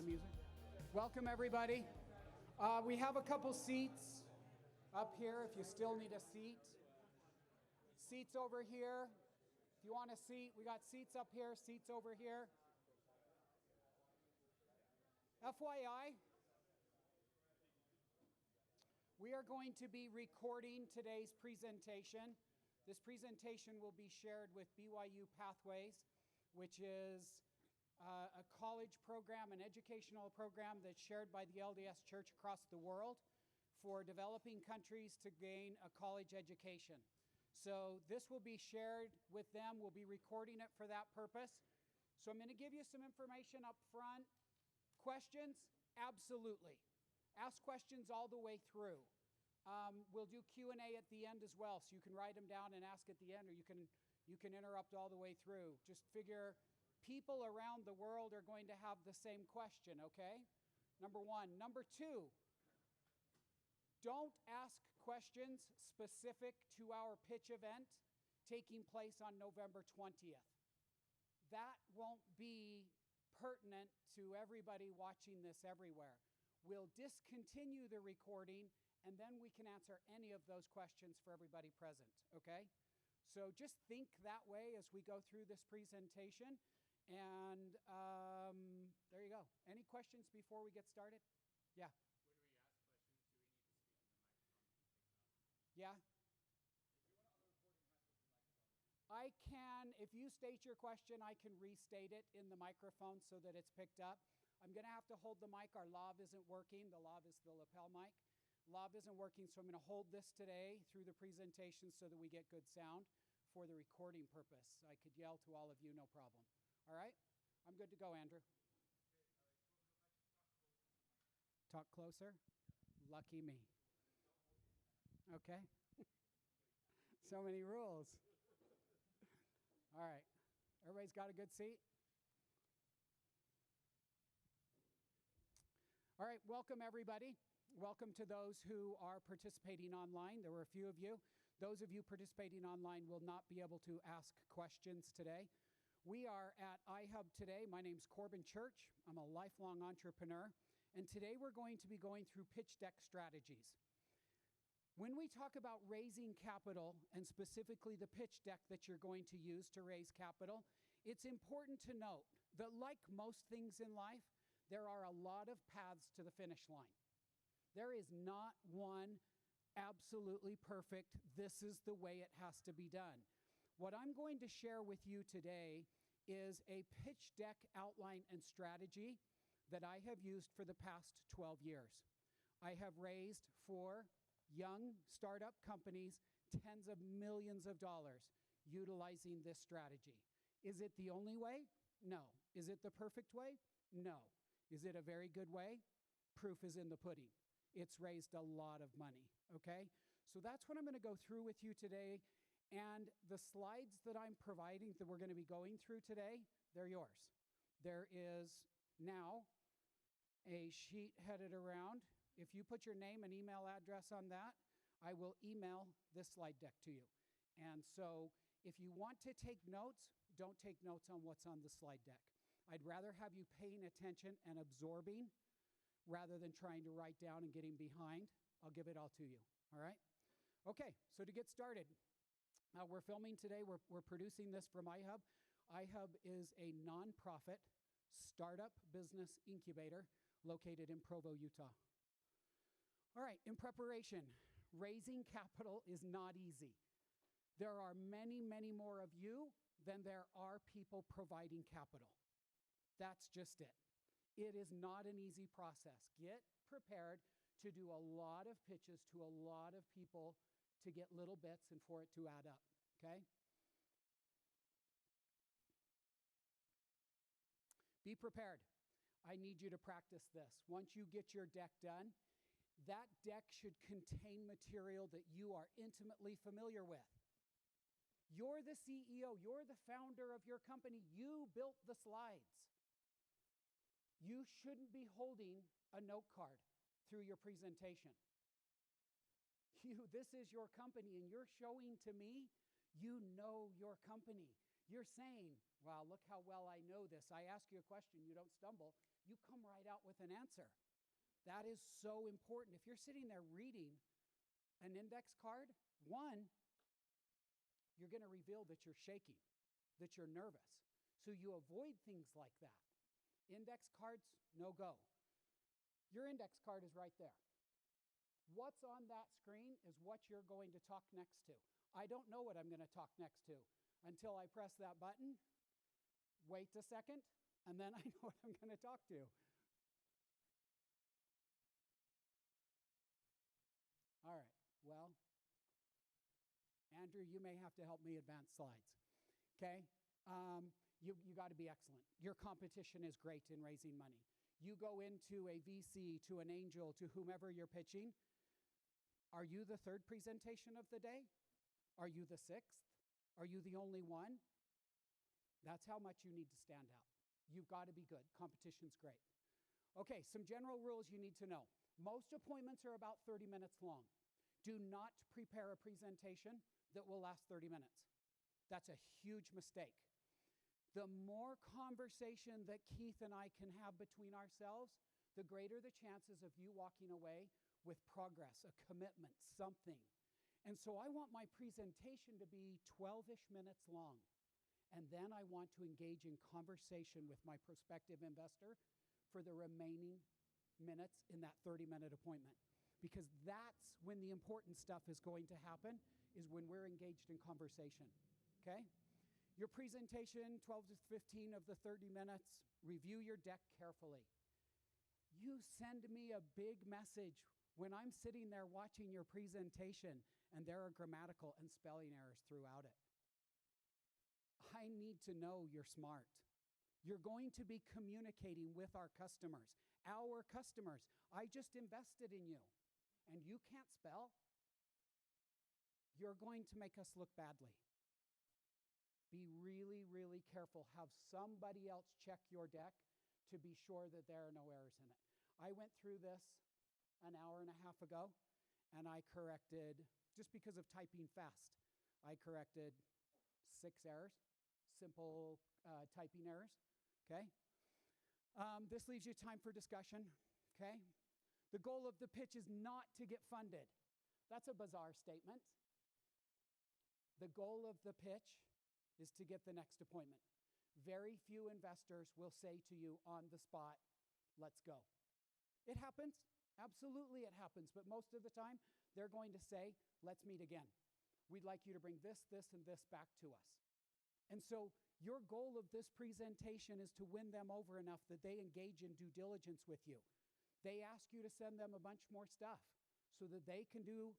the music. Welcome, everybody. We have a couple seats up here if you still need a seat. Seats over here. If you want a seat, we got seats up here, seats over here. FYI, we are going to be recording today's presentation. This presentation will be shared with BYU Pathways, which is a college program, an educational program that's shared by the LDS Church across the world for developing countries to gain a college education. So this will be shared with them. We'll be recording it for that purpose. So I'm going to give you some information up front. Questions? Absolutely. Ask questions all the way through. We'll do Q&A at the end as well, so you can write them down and ask at the end, or you can interrupt all the way through. Just figure people around the world are going to have the same question, okay? Number one. Number two, don't ask questions specific to our pitch event taking place on November 20th. That won't be pertinent to everybody watching this everywhere. We'll discontinue the recording, and then we can answer any of those questions for everybody present, okay? So just think that way as we go through this presentation. And there you go. Any questions before we get started? Yeah. When we ask questions, do we need to speak in the microphone to be picked up? Yeah. I can, if you state your question, I can restate it in the microphone so that it's picked up. I'm going to have to hold the mic. Our lav isn't working. The lav is the lapel mic. Lav isn't working, so I'm going to hold this today through the presentation so that we get good sound for the recording purpose. I could yell to all of you, no problem. All right? I'm good to go, Andrew. Talk closer? Lucky me. Okay. So many rules. All right. Everybody's got a good seat? All right. Welcome, everybody. Welcome to those who are participating online. There were a few of you. Those of you participating online will not be able to ask questions today. We are at iHub today. My name's Corbin Church. I'm a lifelong entrepreneur. And today we're going to be going through pitch deck strategies. When we talk about raising capital, and specifically the pitch deck that you're going to use to raise capital, it's important to note that like most things in life, there are a lot of paths to the finish line. There is not one absolutely perfect, this is the way it has to be done. What I'm going to share with you today is a pitch deck outline and strategy that I have used for the past 12 years. I have raised for young startup companies tens of millions of dollars utilizing this strategy. Is it the only way? No. Is it the perfect way? No. Is it a very good way? Proof is in the pudding. It's raised a lot of money, okay? So that's what I'm going to go through with you today. And the slides that I'm providing that we're going to be going through today, they're yours. There is now a sheet headed around. If you put your name and email address on that, I will email this slide deck to you. And so if you want to take notes, don't take notes on what's on the slide deck. I'd rather have you paying attention and absorbing rather than trying to write down and getting behind. I'll give it all to you, all right? Okay, so to get started, we're filming today. We're producing this from iHub. iHub is a nonprofit startup business incubator located in Provo, Utah. All right, in preparation, raising capital is not easy. There are many, many more of you than there are people providing capital. That's just it. It is not an easy process. Get prepared to do a lot of pitches to a lot of people to get little bits and for it to add up, okay? Be prepared. I need you to practice this. Once you get your deck done, that deck should contain material that you are intimately familiar with. You're the CEO. You're the founder of your company. You built the slides. You shouldn't be holding a note card through your presentation. This is your company, and you're showing to me you know your company. You're saying, wow, look how well I know this. I ask you a question, you don't stumble. You come right out with an answer. That is so important. If you're sitting there reading an index card, one, you're going to reveal that you're shaking, that you're nervous. So you avoid things like that. Index cards, no go. Your index card is right there. What's on that screen is what you're going to talk next to. I don't know what I'm going to talk next to until I press that button, wait a second, and then I know what I'm going to talk to. All right, well, Andrew, you may have to help me advance slides, okay? You got to be excellent. Your competition is great in raising money. You go into a VC, to an angel, to whomever you're pitching. Are you the third presentation of the day? Are you the sixth? Are you the only one? That's how much you need to stand out. You've got to be good. Competition's great. Okay, some general rules you need to know. Most appointments are about 30 minutes long. Do not prepare a presentation that will last 30 minutes. That's a huge mistake. The more conversation that Keith and I can have between ourselves, the greater the chances of you walking away with progress, a commitment, something. And so I want my presentation to be 12-ish minutes long. And then I want to engage in conversation with my prospective investor for the remaining minutes in that 30-minute appointment. Because that's when the important stuff is going to happen, is when we're engaged in conversation, okay? Your presentation, 12 to 15 of the 30 minutes, review your deck carefully. You send me a big message when I'm sitting there watching your presentation and there are grammatical and spelling errors throughout it. I need to know you're smart. You're going to be communicating with our customers. Our customers. I just invested in you and you can't spell. You're going to make us look badly. Be really, really careful. Have somebody else check your deck to be sure that there are no errors in it. I went through this an hour and a half ago, and I corrected, just because of typing fast, I corrected 6 errors, simple typing errors, okay? This leaves you time for discussion, okay? The goal of the pitch is not to get funded. That's a bizarre statement. The goal of the pitch is to get the next appointment. Very few investors will say to you on the spot, let's go. It happens. Absolutely it happens. But most of the time, they're going to say, let's meet again. We'd like you to bring this, this, and this back to us. And so your goal of this presentation is to win them over enough that they engage in due diligence with you. They ask you to send them a bunch more stuff so that they can do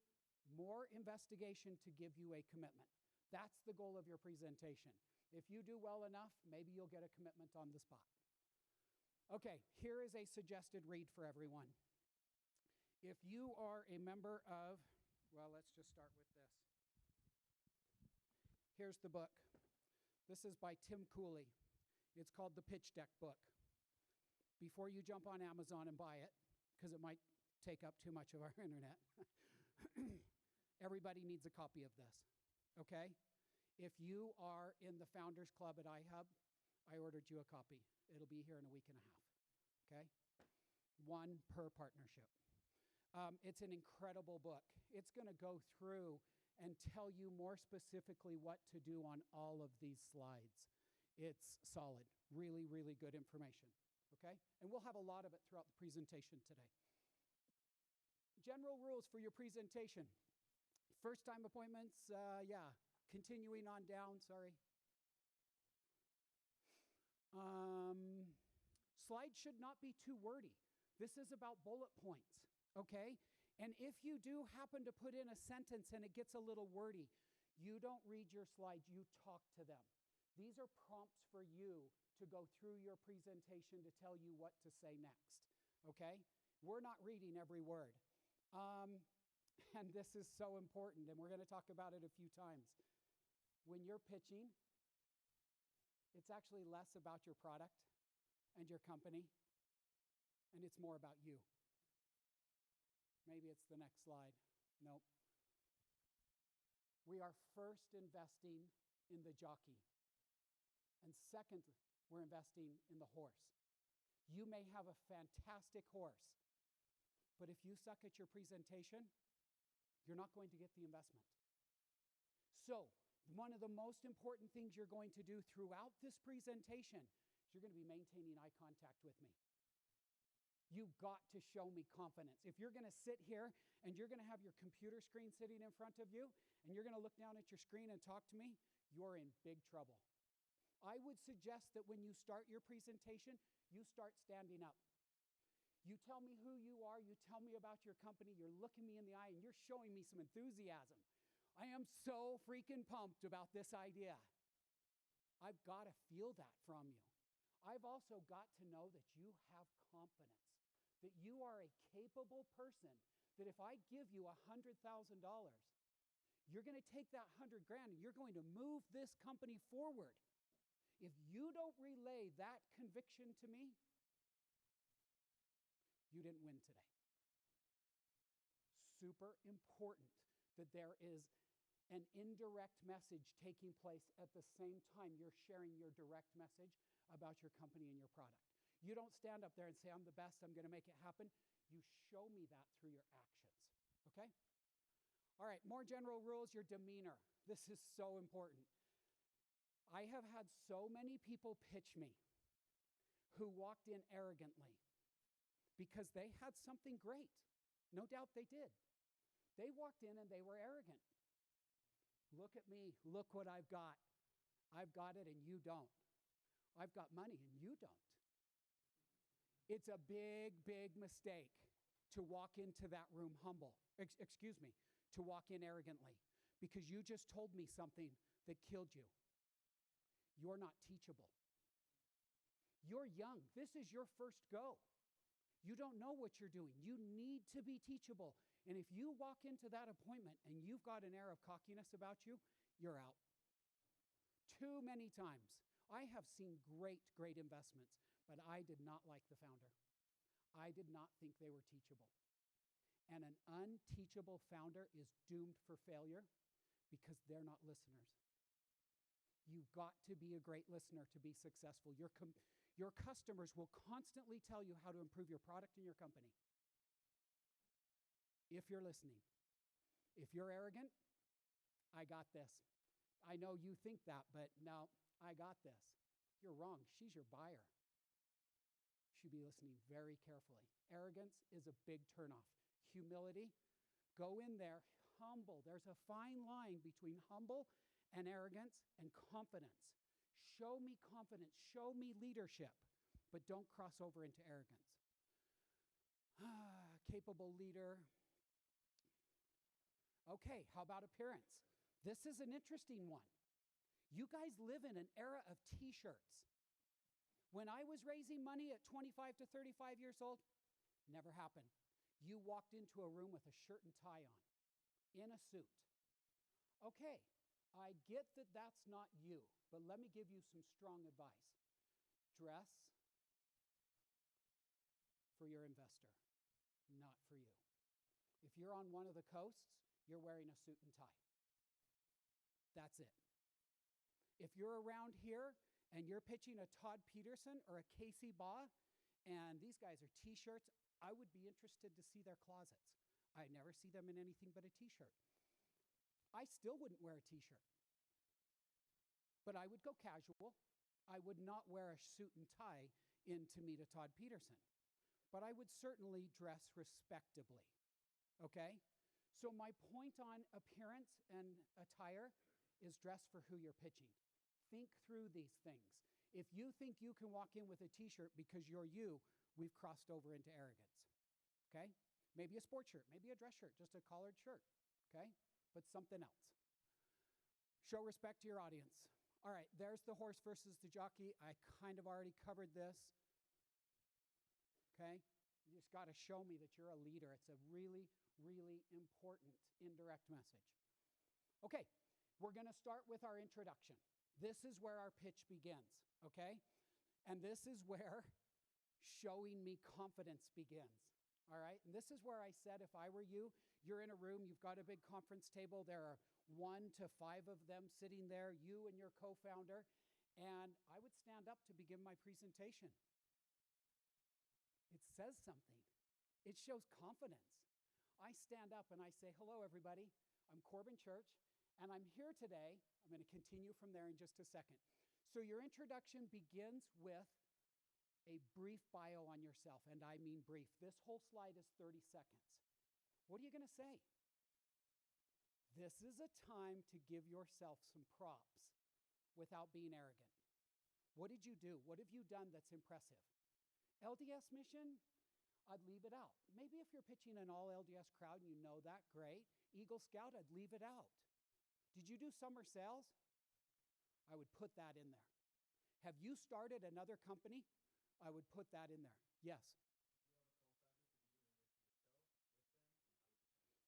more investigation to give you a commitment. That's the goal of your presentation. If you do well enough, maybe you'll get a commitment on the spot. Okay, here is a suggested read for everyone. If you are a member of, well, let's just start with this. Here's the book. This is by Tim Cooley. It's called The Pitch Deck Book. Before you jump on Amazon and buy it, because it might take up too much of our internet, everybody needs a copy of this, okay? If you are in the Founders Club at iHub, I ordered you a copy. It'll be here in a week and a half, okay? 1 per partnership. It's an incredible book. It's going to go through and tell you more specifically what to do on all of these slides. It's solid, really, really good information, okay? And we'll have a lot of it throughout the presentation today. General rules for your presentation. First-time appointments, continuing on down, sorry. Slides should not be too wordy. This is about bullet points, okay? And if you do happen to put in a sentence and it gets a little wordy, you don't read your slides, you talk to them. These are prompts for you to go through your presentation to tell you what to say next, okay? We're not reading every word. And this is so important, and we're going to talk about it a few times. When you're pitching, it's actually less about your product and your company, and it's more about you. Maybe it's the next slide. Nope. We are first investing in the jockey. And second, we're investing in the horse. You may have a fantastic horse, but if you suck at your presentation, you're not going to get the investment. So, one of the most important things you're going to do throughout this presentation is you're going to be maintaining eye contact with me. You've got to show me confidence. If you're going to sit here and you're going to have your computer screen sitting in front of you and you're going to look down at your screen and talk to me, you're in big trouble. I would suggest that when you start your presentation, you start standing up. You tell me who you are, you tell me about your company, you're looking me in the eye, and you're showing me some enthusiasm. I am so freaking pumped about this idea. I've got to feel that from you. I've also got to know that you have confidence, that you are a capable person, that if I give you $100,000, you're going to take that $100,000 and you're going to move this company forward. If you don't relay that conviction to me, you didn't win today. Super important that there is an indirect message taking place at the same time you're sharing your direct message about your company and your product. You don't stand up there and say, I'm the best, I'm going to make it happen. You show me that through your actions, okay? All right, more general rules, your demeanor. This is so important. I have had so many people pitch me who walked in arrogantly because they had something great. No doubt they did. They walked in and they were arrogant. Look at me. Look what I've got. I've got it and you don't. I've got money and you don't. It's a big, big mistake to walk into that room humble. Excuse me, to walk in arrogantly because you just told me something that killed you. You're not teachable. You're young. This is your first go. You don't know what you're doing. You need to be teachable. And if you walk into that appointment and you've got an air of cockiness about you, you're out. Too many times. I have seen great, great investments, but I did not like the founder. I did not think they were teachable. And an unteachable founder is doomed for failure because they're not listeners. You've got to be a great listener to be successful. Your customers will constantly tell you how to improve your product and your company. If you're listening. If you're arrogant, I got this. I know you think that, but no, I got this. You're wrong. She's your buyer. You should be listening very carefully. Arrogance is a big turnoff. Humility, go in there, humble. There's a fine line between humble and arrogance and confidence. Show me confidence. Show me leadership, but don't cross over into arrogance. Capable leader. Okay, how about appearance? This is an interesting one. You guys live in an era of t-shirts. When I was raising money at 25 to 35 years old, never happened. You walked into a room with a shirt and tie on, in a suit. Okay, I get that that's not you, but let me give you some strong advice. Dress for your investor, not for you. If you're on one of the coasts, you're wearing a suit and tie. That's it. If you're around here and you're pitching a Todd Peterson or a Casey Baugh, and these guys are t-shirts, I would be interested to see their closets. I never see them in anything but a t-shirt. I still wouldn't wear a t-shirt. But I would go casual. I would not wear a suit and tie in to meet a Todd Peterson. But I would certainly dress respectably. Okay? So my point on appearance and attire is dress for who you're pitching. Think through these things. If you think you can walk in with a t-shirt because you're you, we've crossed over into arrogance. Okay? Maybe a sports shirt, maybe a dress shirt, just a collared shirt. Okay? But something else. Show respect to your audience. All right, there's the horse versus the jockey. I kind of already covered this. Okay? You just got to show me that you're a leader. It's a really, really important indirect message. Okay, we're going to start with our introduction. This is where our pitch begins, okay? And this is where showing me confidence begins, all right? And this is where I said if I were you, you're in a room, you've got a big conference table, there are 1 to 5 of them sitting there, you and your co-founder, And I would stand up to begin my presentation. It says something. It shows confidence. I stand up and I say, hello, everybody. I'm Corbin Church, and I'm here today. I'm going to continue from there in just a second. So your introduction begins with a brief bio on yourself, and I mean brief. This whole slide is 30 seconds. What are you going to say? This is a time to give yourself some props without being arrogant. What did you do? What have you done that's impressive? LDS mission, I'd leave it out. Maybe if you're pitching an all LDS crowd and you know that, great. Eagle Scout, I'd leave it out. Did you do summer sales? I would put that in there. Have you started another company? I would put that in there. Yes.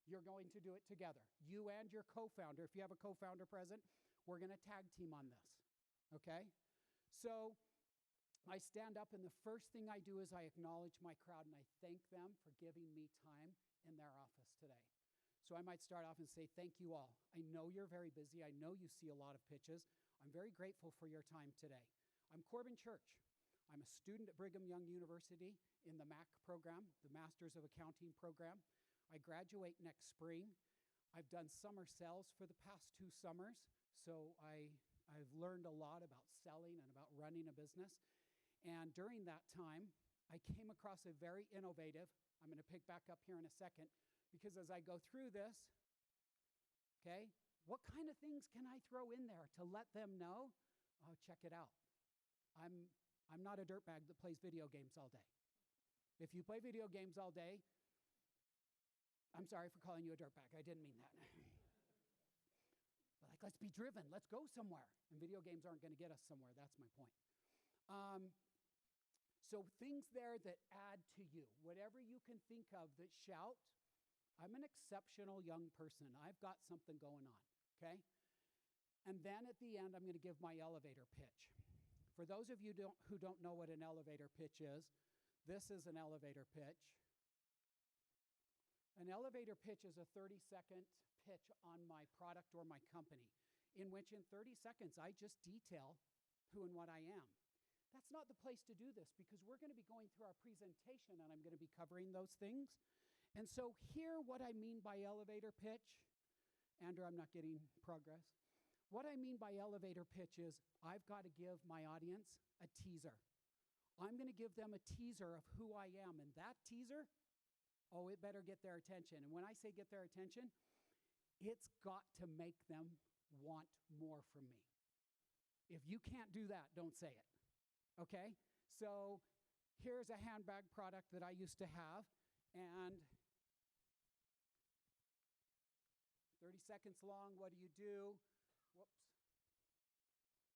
You're going to do it together. You and your co-founder. If you have a co-founder present, we're going to tag team on this. Okay? So I stand up, and the first thing I do is I acknowledge my crowd, and I thank them for giving me time in their office today. So I might start off and say, thank you all. I know you're very busy. I know you see a lot of pitches. I'm very grateful for your time today. I'm Corbin Church. I'm a student at Brigham Young University in the MAC program, the Masters of Accounting program. I graduate next spring. I've done summer sales for the past 2 summers, so I've learned a lot about selling and about running a business. And during that time, I came across a very innovative, I'm going to pick back up here in a second, because as I go through this, okay, what kind of things can I throw in there to let them know? Oh, check it out. I'm not a dirtbag that plays video games all day. If you play video games all day, I'm sorry for calling you a dirtbag. I didn't mean that. But like, let's be driven. Let's go somewhere. And video games aren't going to get us somewhere. That's my point. So things there that add to you, whatever you can think of that shout, I'm an exceptional young person. I've got something going on, okay? And then at the end, I'm going to give my elevator pitch. For those of you who don't know what an elevator pitch is, this is an elevator pitch. An elevator pitch is a 30-second pitch on my product or my company, in which in 30 seconds, I just detail who and what I am. That's not the place to do this, because we're going to be going through our presentation, and I'm going to be covering those things. And so here, what I mean by elevator pitch, Andrew, I'm not getting progress. What I mean by elevator pitch is I've got to give my audience a teaser. I'm going to give them a teaser of who I am, and that teaser, oh, it better get their attention. And when I say get their attention, it's got to make them want more from me. If you can't do that, don't say it. Okay? So here's a handbag product that I used to have, and 30 seconds long, what do you do? Whoops.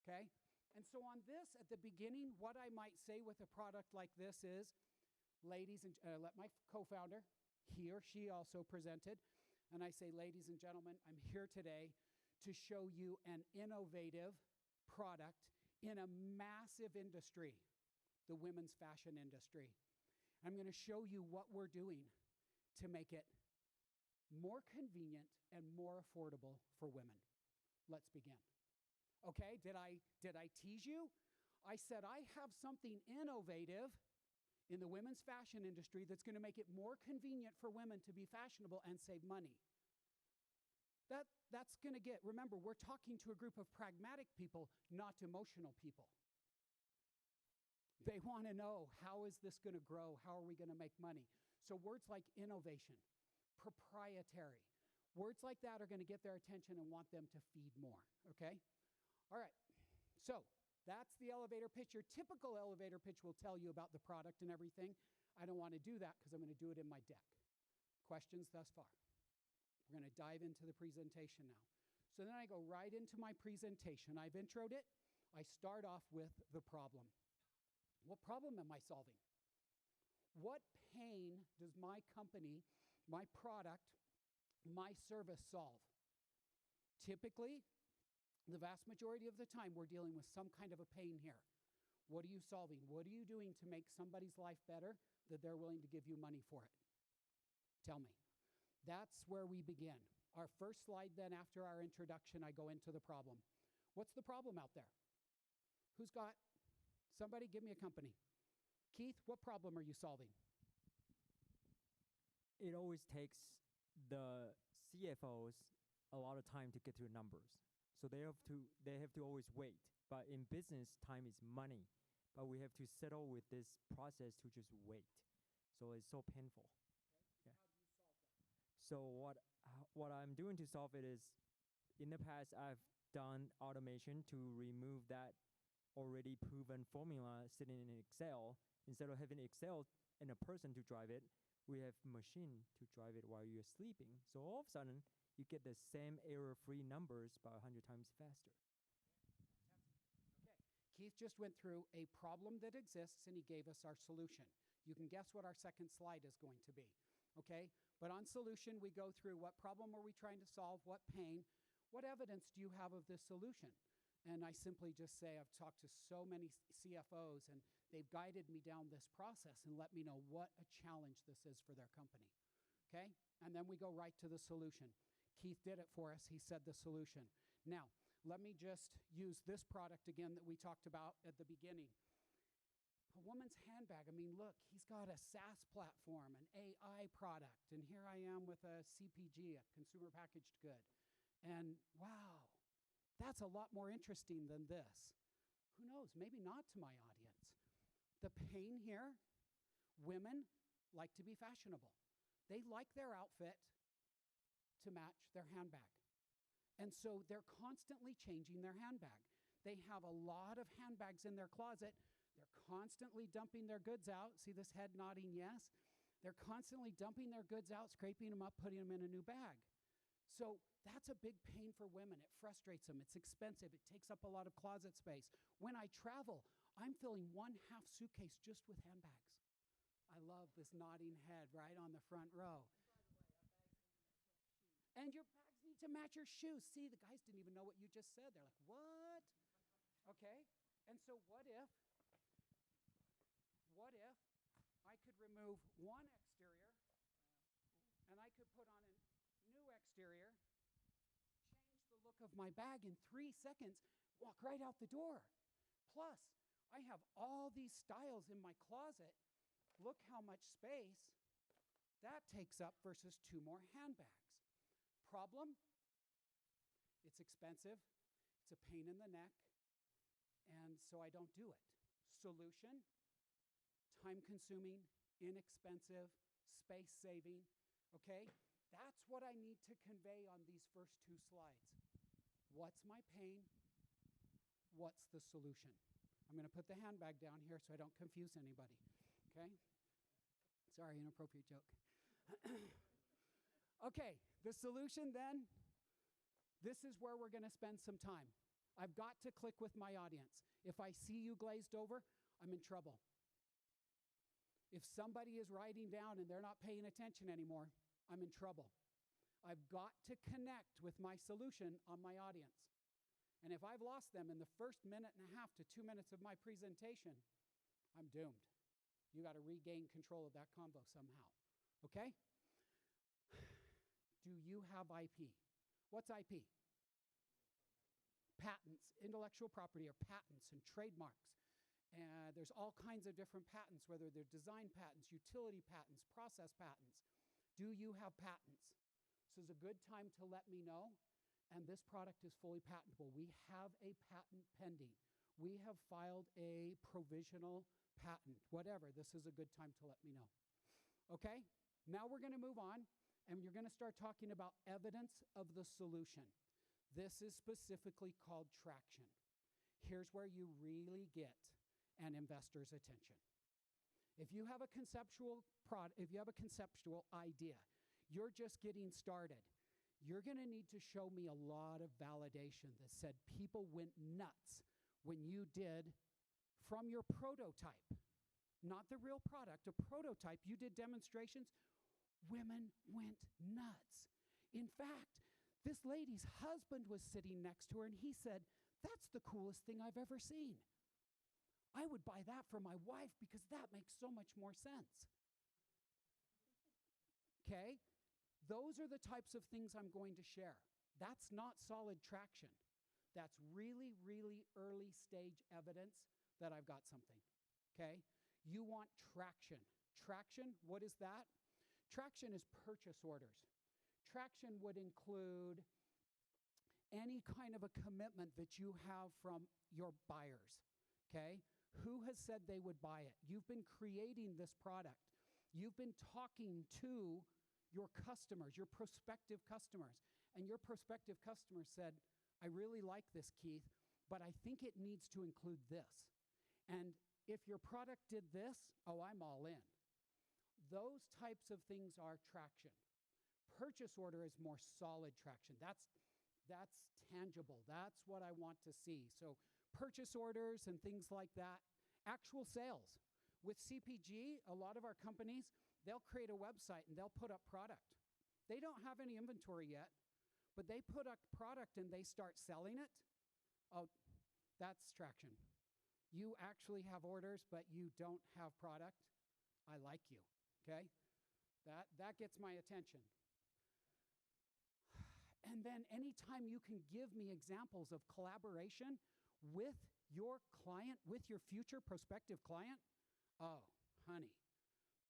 Okay? And so on this, at the beginning, what I might say with a product like this is, ladies and let my co-founder, he or she also presented, and I say, ladies and gentlemen, I'm here today to show you an innovative product in a massive industry, the women's fashion industry. I'm going to show you what we're doing to make it more convenient and more affordable for women. Let's begin. Okay, did I tease you? I said I have something innovative in the women's fashion industry that's going to make it more convenient for women to be fashionable and save money. That's going to get, remember, we're talking to a group of pragmatic people, not emotional people. They want to know, how is this going to grow? How are we going to make money? So words like innovation, proprietary, words like that are going to get their attention and want them to feed more, okay? All right, so that's the elevator pitch. Your typical elevator pitch will tell you about the product and everything. I don't want to do that because I'm going to do it in my deck. Questions thus far? We're going to dive into the presentation now. So then I go right into my presentation. I've introed it. I start off with the problem. What problem am I solving? What pain does my company, my product, my service solve? Typically, the vast majority of the time, we're dealing with some kind of a pain here. What are you solving? What are you doing to make somebody's life better that they're willing to give you money for it? Tell me. That's where we begin. Our first slide then, after our introduction, I go into the problem. What's the problem out there? Somebody give me a company. Keith, what problem are you solving? It always takes the CFOs a lot of time to get to the numbers. So they have to always wait. But in business, time is money. But we have to settle with this process to just wait. So it's so painful. Okay. Yeah. How do you solve that? So what I'm doing to solve it is, in the past, I've done automation to remove that already proven formula sitting in Excel. Instead of having Excel and a person to drive it, we have machine to drive it while you're sleeping. So all of a sudden, you get the same error-free numbers but 100 times faster. Okay. Keith just went through a problem that exists, and he gave us our solution. You can guess what our second slide is going to be. Okay? But on solution, we go through what problem are we trying to solve, what pain, what evidence do you have of this solution? And I simply just say, I've talked to so many CFOs, and they've guided me down this process and let me know what a challenge this is for their company. Okay? And then we go right to the solution. Keith did it for us. He said the solution. Now, let me just use this product again that we talked about at the beginning. A woman's handbag. I mean, look, he's got a SaaS platform, an AI product, and here I am with a CPG, a consumer packaged good. And wow, that's a lot more interesting than this. Who knows? Maybe not to my audience. The pain here, women like to be fashionable. They like their outfit to match their handbag. And so they're constantly changing their handbag. They have a lot of handbags in their closet. They're constantly dumping their goods out. See this head nodding yes? They're constantly dumping their goods out, scraping them up, putting them in a new bag. So that's a big pain for women. It frustrates them. It's expensive. It takes up a lot of closet space. When I travel, I'm filling 1/2 suitcase just with handbags. I love this nodding head right on the front row. And your bags need to match your shoes. See, the guys didn't even know what you just said. They're like, what? Okay. And so what if I could remove one exterior and I could put on a new exterior, change the look of my bag in 3 seconds, walk right out the door. Plus, I have all these styles in my closet. Look how much space that takes up versus 2 more handbags. Problem? It's expensive. It's a pain in the neck. And so I don't do it. Solution? Time-consuming, inexpensive, space-saving. Okay? That's what I need to convey on these first 2 slides. What's my pain? What's the solution? I'm going to put the handbag down here so I don't confuse anybody. Okay? Sorry, inappropriate joke. Okay, the solution then, this is where we're going to spend some time. I've got to click with my audience. If I see you glazed over, I'm in trouble. If somebody is writing down and they're not paying attention anymore, I'm in trouble. I've got to connect with my solution on my audience. And if I've lost them in the first 1.5 to 2 minutes of my presentation, I'm doomed. You got to regain control of that convo somehow. Okay? Do you have IP? What's IP? Patents, intellectual property, or patents and trademarks. There's all kinds of different patents, whether they're design patents, utility patents, process patents. Do you have patents? This is a good time to let me know. And this product is fully patentable. We have a patent pending. We have filed a provisional patent. Whatever, this is a good time to let me know. Okay? Now we're going to move on, and you're going to start talking about evidence of the solution. This is specifically called traction. Here's where you really get an investor's attention. If you have a conceptual idea, you're just getting started. You're going to need to show me a lot of validation that said people went nuts when you did from your prototype, not the real product, a prototype. You did demonstrations. Women went nuts. In fact, this lady's husband was sitting next to her, and he said, "That's the coolest thing I've ever seen. I would buy that for my wife because that makes so much more sense." Okay? Those are the types of things I'm going to share. That's not solid traction. That's really, really early stage evidence that I've got something, okay? You want traction. Traction, what is that? Traction is purchase orders. Traction would include any kind of a commitment that you have from your buyers, okay? Who has said they would buy it? You've been creating this product. You've been talking to your customers, your prospective customers, and your prospective customers said, I really like this, Keith, but I think it needs to include this. And if your product did this, oh, I'm all in. Those types of things are traction. Purchase order is more solid traction. That's tangible. That's what I want to see. So purchase orders and things like that. Actual sales. With CPG, a lot of our companies, they'll create a website and they'll put up product. They don't have any inventory yet, but they put up product and they start selling it. Oh, that's traction. You actually have orders, but you don't have product. I like you, okay? That gets my attention. And then anytime you can give me examples of collaboration with your client, with your future prospective client, oh, honey,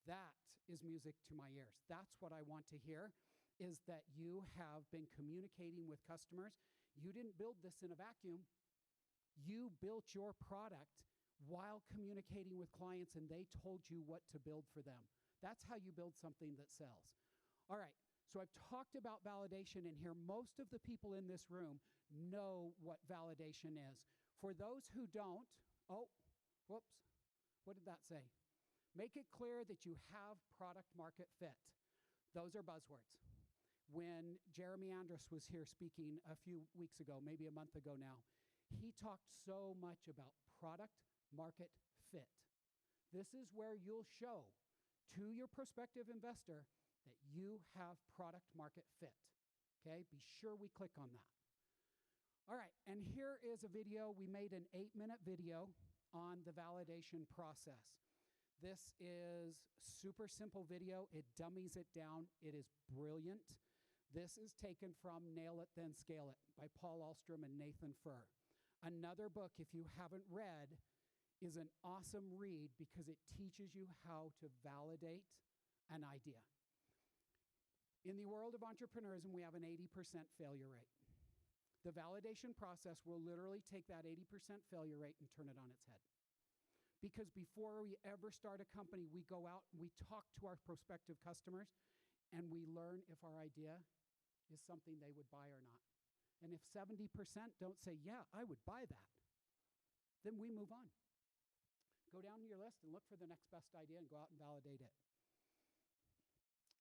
that is music to my ears. That's what I want to hear, is that you have been communicating with customers. You didn't build this in a vacuum. You built your product while communicating with clients, and they told you what to build for them. That's how you build something that sells. All right, so I've talked about validation in here. Most of the people in this room know what validation is. For those who don't, oh, whoops, what did that say? Make it clear that you have product market fit. Those are buzzwords. When Jeremy Andrus was here speaking a few weeks ago, maybe a month ago now, he talked so much about product market fit. This is where you'll show to your prospective investor that you have product market fit. Okay, be sure we click on that. All right, and here is a video. We made an 8-minute video on the validation process. This is super simple video. It dummies it down. It is brilliant. This is taken from Nail It, Then Scale It by Paul Ahlstrom and Nathan Furr. Another book, if you haven't read, is an awesome read because it teaches you how to validate an idea. In the world of entrepreneurism, we have an 80% failure rate. The validation process will literally take that 80% failure rate and turn it on its head. Because before we ever start a company, we go out and we talk to our prospective customers and we learn if our idea is something they would buy or not. And if 70% don't say, yeah, I would buy that, then we move on. Go down your list and look for the next best idea and go out and validate it.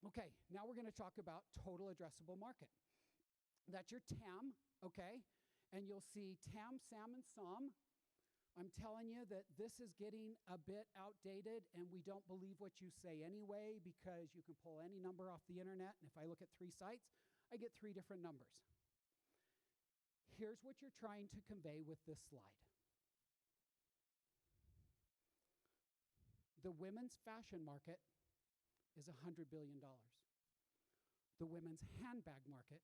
Okay, now we're going to talk about total addressable market. That's your TAM, okay? And you'll see TAM, SAM, and SOM. I'm telling you that this is getting a bit outdated and we don't believe what you say anyway because you can pull any number off the internet. And if I look at 3 sites, I get 3 different numbers. Here's what you're trying to convey with this slide. The women's fashion market is $100 billion. The women's handbag market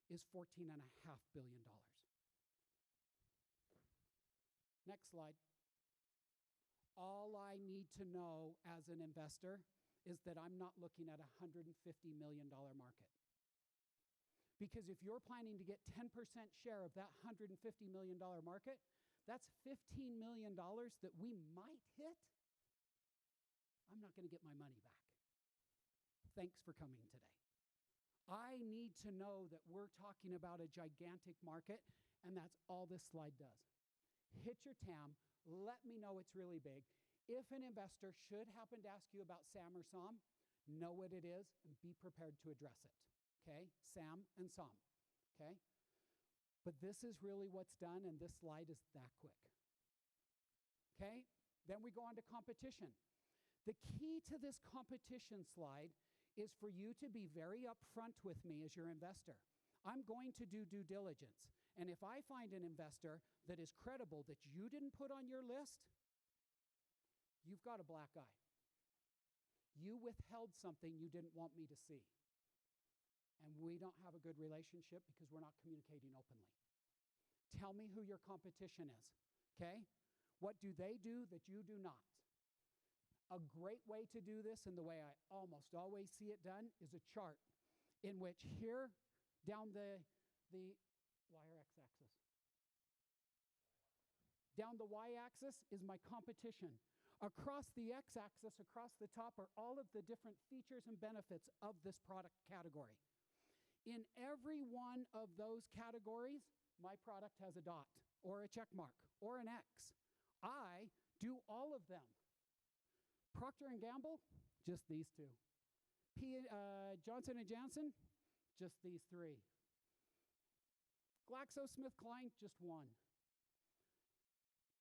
is $14.5 billion. Next slide. All I need to know as an investor is that I'm not looking at a $150 million market. Because if you're planning to get 10% share of that $150 million market, that's $15 million that we might hit. I'm not going to get my money back. Thanks for coming today. I need to know that we're talking about a gigantic market, and that's all this slide does. Hit your TAM, let me know it's really big. If an investor should happen to ask you about SAM or SOM, know what it is and be prepared to address it, okay? SAM and SOM, okay? But this is really what's done, and this slide is that quick, okay? Then we go on to competition. The key to this competition slide is for you to be very upfront with me as your investor. I'm going to do due diligence. And if I find an investor that is credible that you didn't put on your list, you've got a black eye. You withheld something you didn't want me to see. And we don't have a good relationship because we're not communicating openly. Tell me who your competition is. Okay? What do they do that you do not? A great way to do this, and the way I almost always see it done, is a chart in which here down the Y or X-axis? Down the Y-axis is my competition. Across the X-axis, across the top, are all of the different features and benefits of this product category. In every one of those categories, my product has a dot, or a check mark, or an X. I do all of them. Procter & Gamble, just these two. Johnson & Johnson, just these three. GlaxoSmithKline, just one.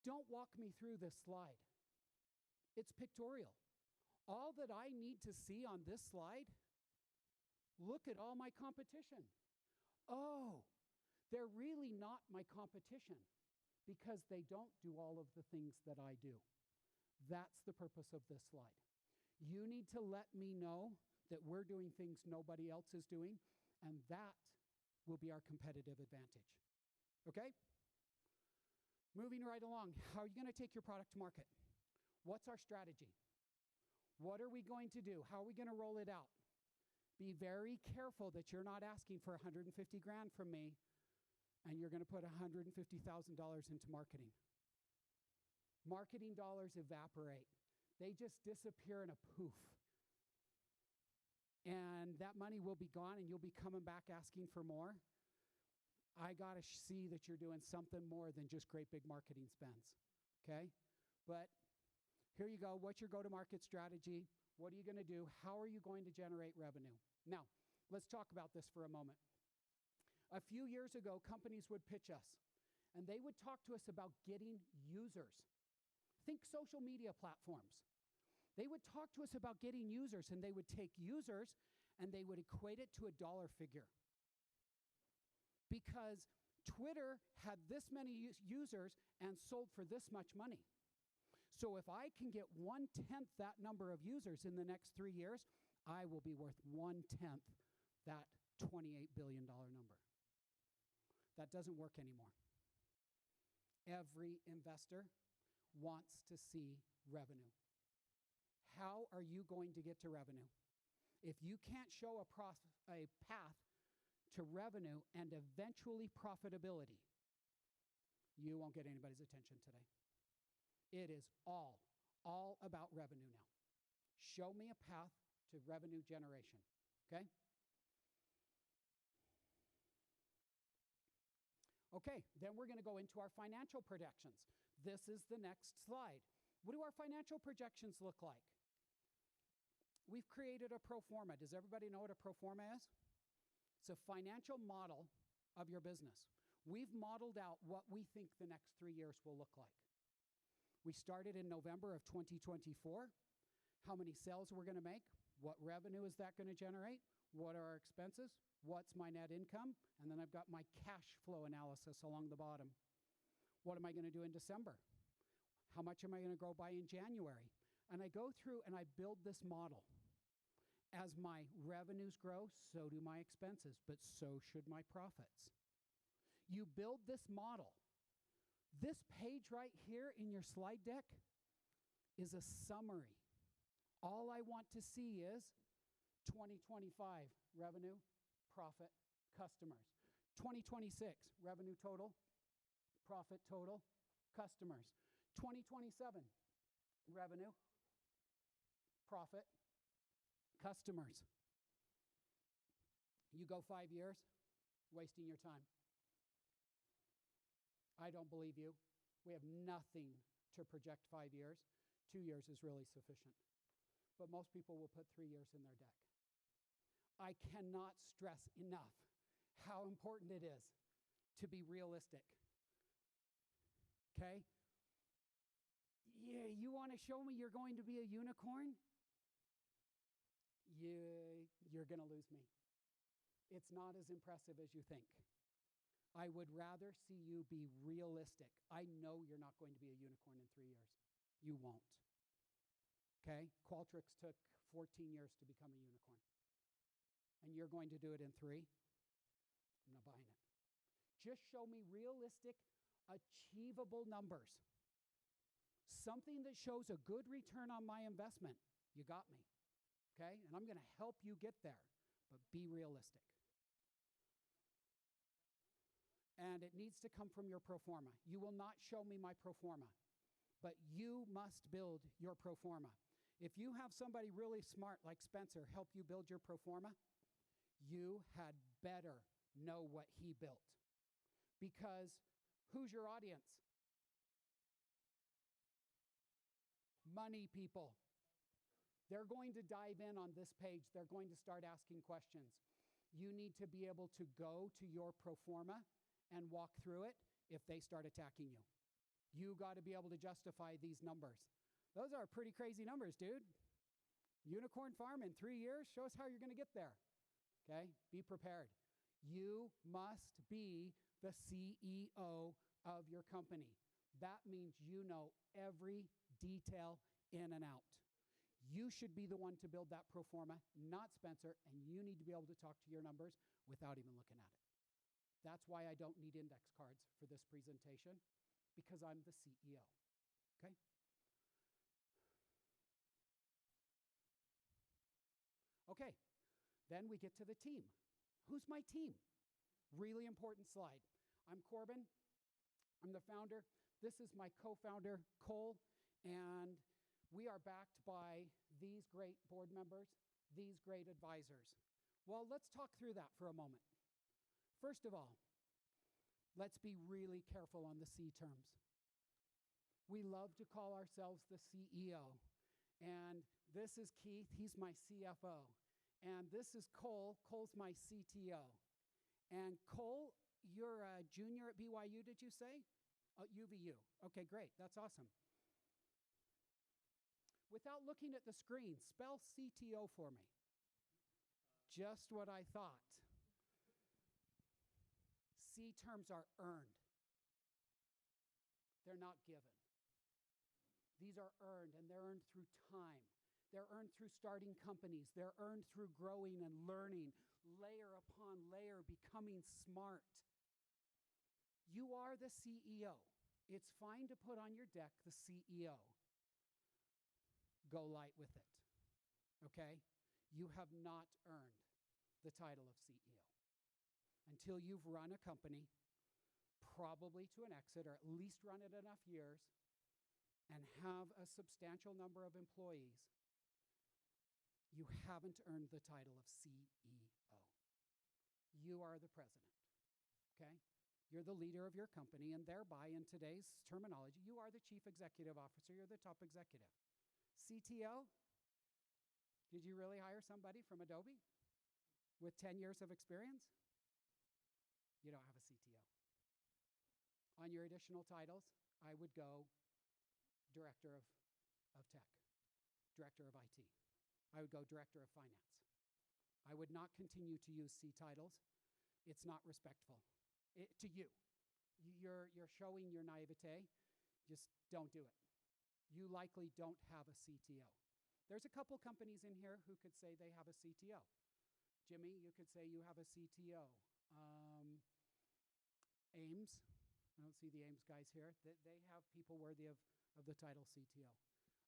Don't walk me through this slide. It's pictorial. All that I need to see on this slide, look at all my competition. Oh, they're really not my competition because they don't do all of the things that I do. That's the purpose of this slide. You need to let me know that we're doing things nobody else is doing, and that will be our competitive advantage. Okay? Moving right along, how are you going to take your product to market? What's our strategy? What are we going to do? How are we going to roll it out? Be very careful that you're not asking for $150 grand from me and you're going to put $150,000 into marketing. Marketing dollars evaporate. They just disappear in a poof. And that money will be gone and you'll be coming back asking for more. I got to see that you're doing something more than just great big marketing spends. Okay? But here you go. What's your go-to-market strategy? What are you going to do? How are you going to generate revenue? Now, let's talk about this for a moment. A few years ago, companies would pitch us, and they would talk to us about getting users. Think social media platforms. They would talk to us about getting users, and they would take users, and they would equate it to a dollar figure. Because Twitter had this many users and sold for this much money. So if I can get 1/10 that number of users in the next 3 years, I will be worth 1/10 that $28 billion number. That doesn't work anymore. Every investor wants to see revenue. How are you going to get to revenue? If you can't show a path to revenue and eventually profitability, you won't get anybody's attention today. It is all about revenue now. Show me a path to revenue generation, okay? Okay, then we're going to go into our financial projections. This is the next slide. What do our financial projections look like? We've created a pro forma. Does everybody know what a pro forma is? It's a financial model of your business. We've modeled out what we think the next 3 years will look like. We started in November of 2024. How many sales we're going to make? What revenue is that going to generate? What are our expenses? What's my net income? And then I've got my cash flow analysis along the bottom. What am I going to do in December? How much am I going to grow by in January? And I go through and I build this model. As my revenues grow, so do my expenses, but so should my profits. You build this model. This page right here in your slide deck is a summary. All I want to see is 2025 revenue, profit, customers. 2026 revenue total, profit total, customers. 2027 revenue, profit, customers. You go 5 years, wasting your time. I don't believe you. We have nothing to project 5 years. 2 years is really sufficient. But most people will put 3 years in their deck. I cannot stress enough how important it is to be realistic. Okay? Yeah, you want to show me you're going to be a unicorn? You're going to lose me. It's not as impressive as you think. I would rather see you be realistic. I know you're not going to be a unicorn in 3 years. You won't. Okay? Qualtrics took 14 years to become a unicorn. And you're going to do it in 3? I'm not buying it. Just show me realistic, Achievable numbers. Something that shows a good return on my investment. You got me. Okay? And I'm going to help you get there, but be realistic. And it needs to come from your pro forma. You will not show me my pro forma, but you must build your pro forma. If you have somebody really smart like Spencer help you build your pro forma, you had better know what he built. Because who's your audience? Money people. They're going to dive in on this page. They're going to start asking questions. You need to be able to go to your pro forma and walk through it if they start attacking you. You got to be able to justify these numbers. Those are pretty crazy numbers, dude. Unicorn farm in 3 years? Show us how you're going to get there. Okay? Be prepared. You must be the CEO of your company. That means you know every detail in and out. You should be the one to build that pro forma, not Spencer, and you need to be able to talk to your numbers without even looking at it. That's why I don't need index cards for this presentation, because I'm the CEO. Okay? Okay, then we get to the team. Who's my team? Really important slide. I'm Corbin. I'm the founder. This is my co-founder, Cole, and we are backed by these great board members, these great advisors. Well, let's talk through that for a moment. First of all, let's be really careful on the C terms. We love to call ourselves the CEO. And this is Keith, he's my CFO. And this is Cole, Cole's my CTO. And Cole, you're a junior at BYU, did you say? Oh, UVU. Okay, great, that's awesome. Without looking at the screen, spell CTO for me. Just what I thought. C terms are earned. They're not given. These are earned, and they're earned through time. They're earned through starting companies. They're earned through growing and learning, layer upon layer, becoming smart. You are the CEO. It's fine to put on your deck the CEO. Go light with it, okay? You have not earned the title of CEO until you've run a company, probably to an exit, or at least run it enough years, and have a substantial number of employees. You haven't earned the title of CEO. You are the president, okay? You're the leader of your company, and thereby, in today's terminology, you are the chief executive officer. You're the top executive. CTO, did you really hire somebody from Adobe with 10 years of experience? You don't have a CTO. On your additional titles, I would go director of tech, director of IT. I would go director of finance. I would not continue to use C titles. It's not respectful to you. You're showing your naivete. Just don't do it. You likely don't have a CTO. There's a couple companies in here who could say they have a CTO. Jimmy, you could say you have a CTO. Ames, I don't see the Ames guys here. They have people worthy of the title CTO.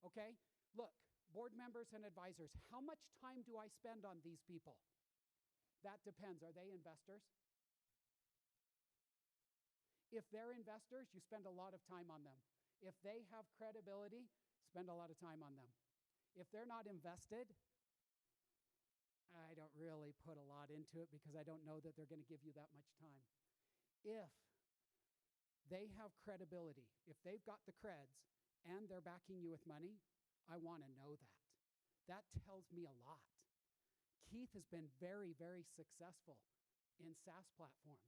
Okay, look, board members and advisors, how much time do I spend on these people? That depends. Are they investors? If they're investors, you spend a lot of time on them. If they have credibility, spend a lot of time on them. If they're not invested, I don't really put a lot into it because I don't know that they're going to give you that much time. If they have credibility, if they've got the creds and they're backing you with money, I want to know that. That tells me a lot. Keith has been very, very successful in SaaS platforms.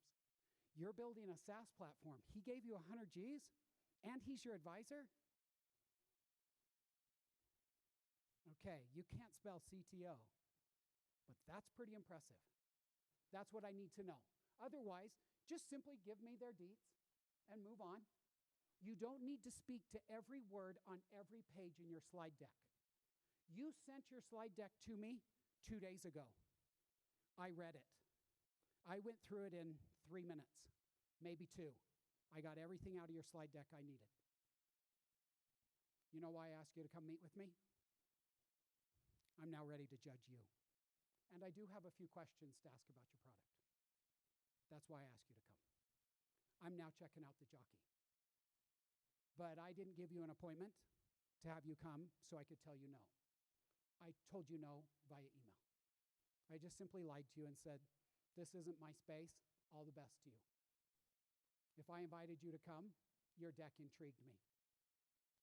You're building a SaaS platform. He gave you 100 G's and he's your advisor? Okay, you can't spell CTO, but that's pretty impressive. That's what I need to know. Otherwise, just simply give me their deets and move on. You don't need to speak to every word on every page in your slide deck. You sent your slide deck to me 2 days ago. I read it. I went through it in 3 minutes, maybe 2. I got everything out of your slide deck I needed. You know why I asked you to come meet with me? I'm now ready to judge you. And I do have a few questions to ask about your product. That's why I asked you to come. I'm now checking out the jockey. But I didn't give you an appointment to have you come so I could tell you no. I told you no via email. I just simply lied to you and said, this isn't my space. All the best to you. If I invited you to come, your deck intrigued me.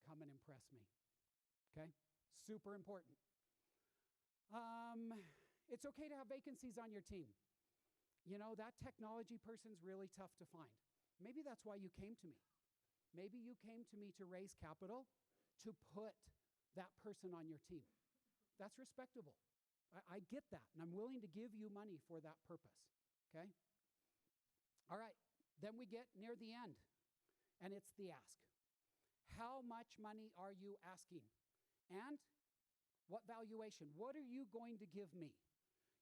Come and impress me. Okay? Super important. It's okay to have vacancies on your team. You know, that technology person's really tough to find. Maybe that's why you came to me. Maybe you came to me to raise capital to put that person on your team. That's respectable. I get that, and I'm willing to give you money for that purpose, okay? All right, then we get near the end, and it's the ask. How much money are you asking? And what valuation? What are you going to give me?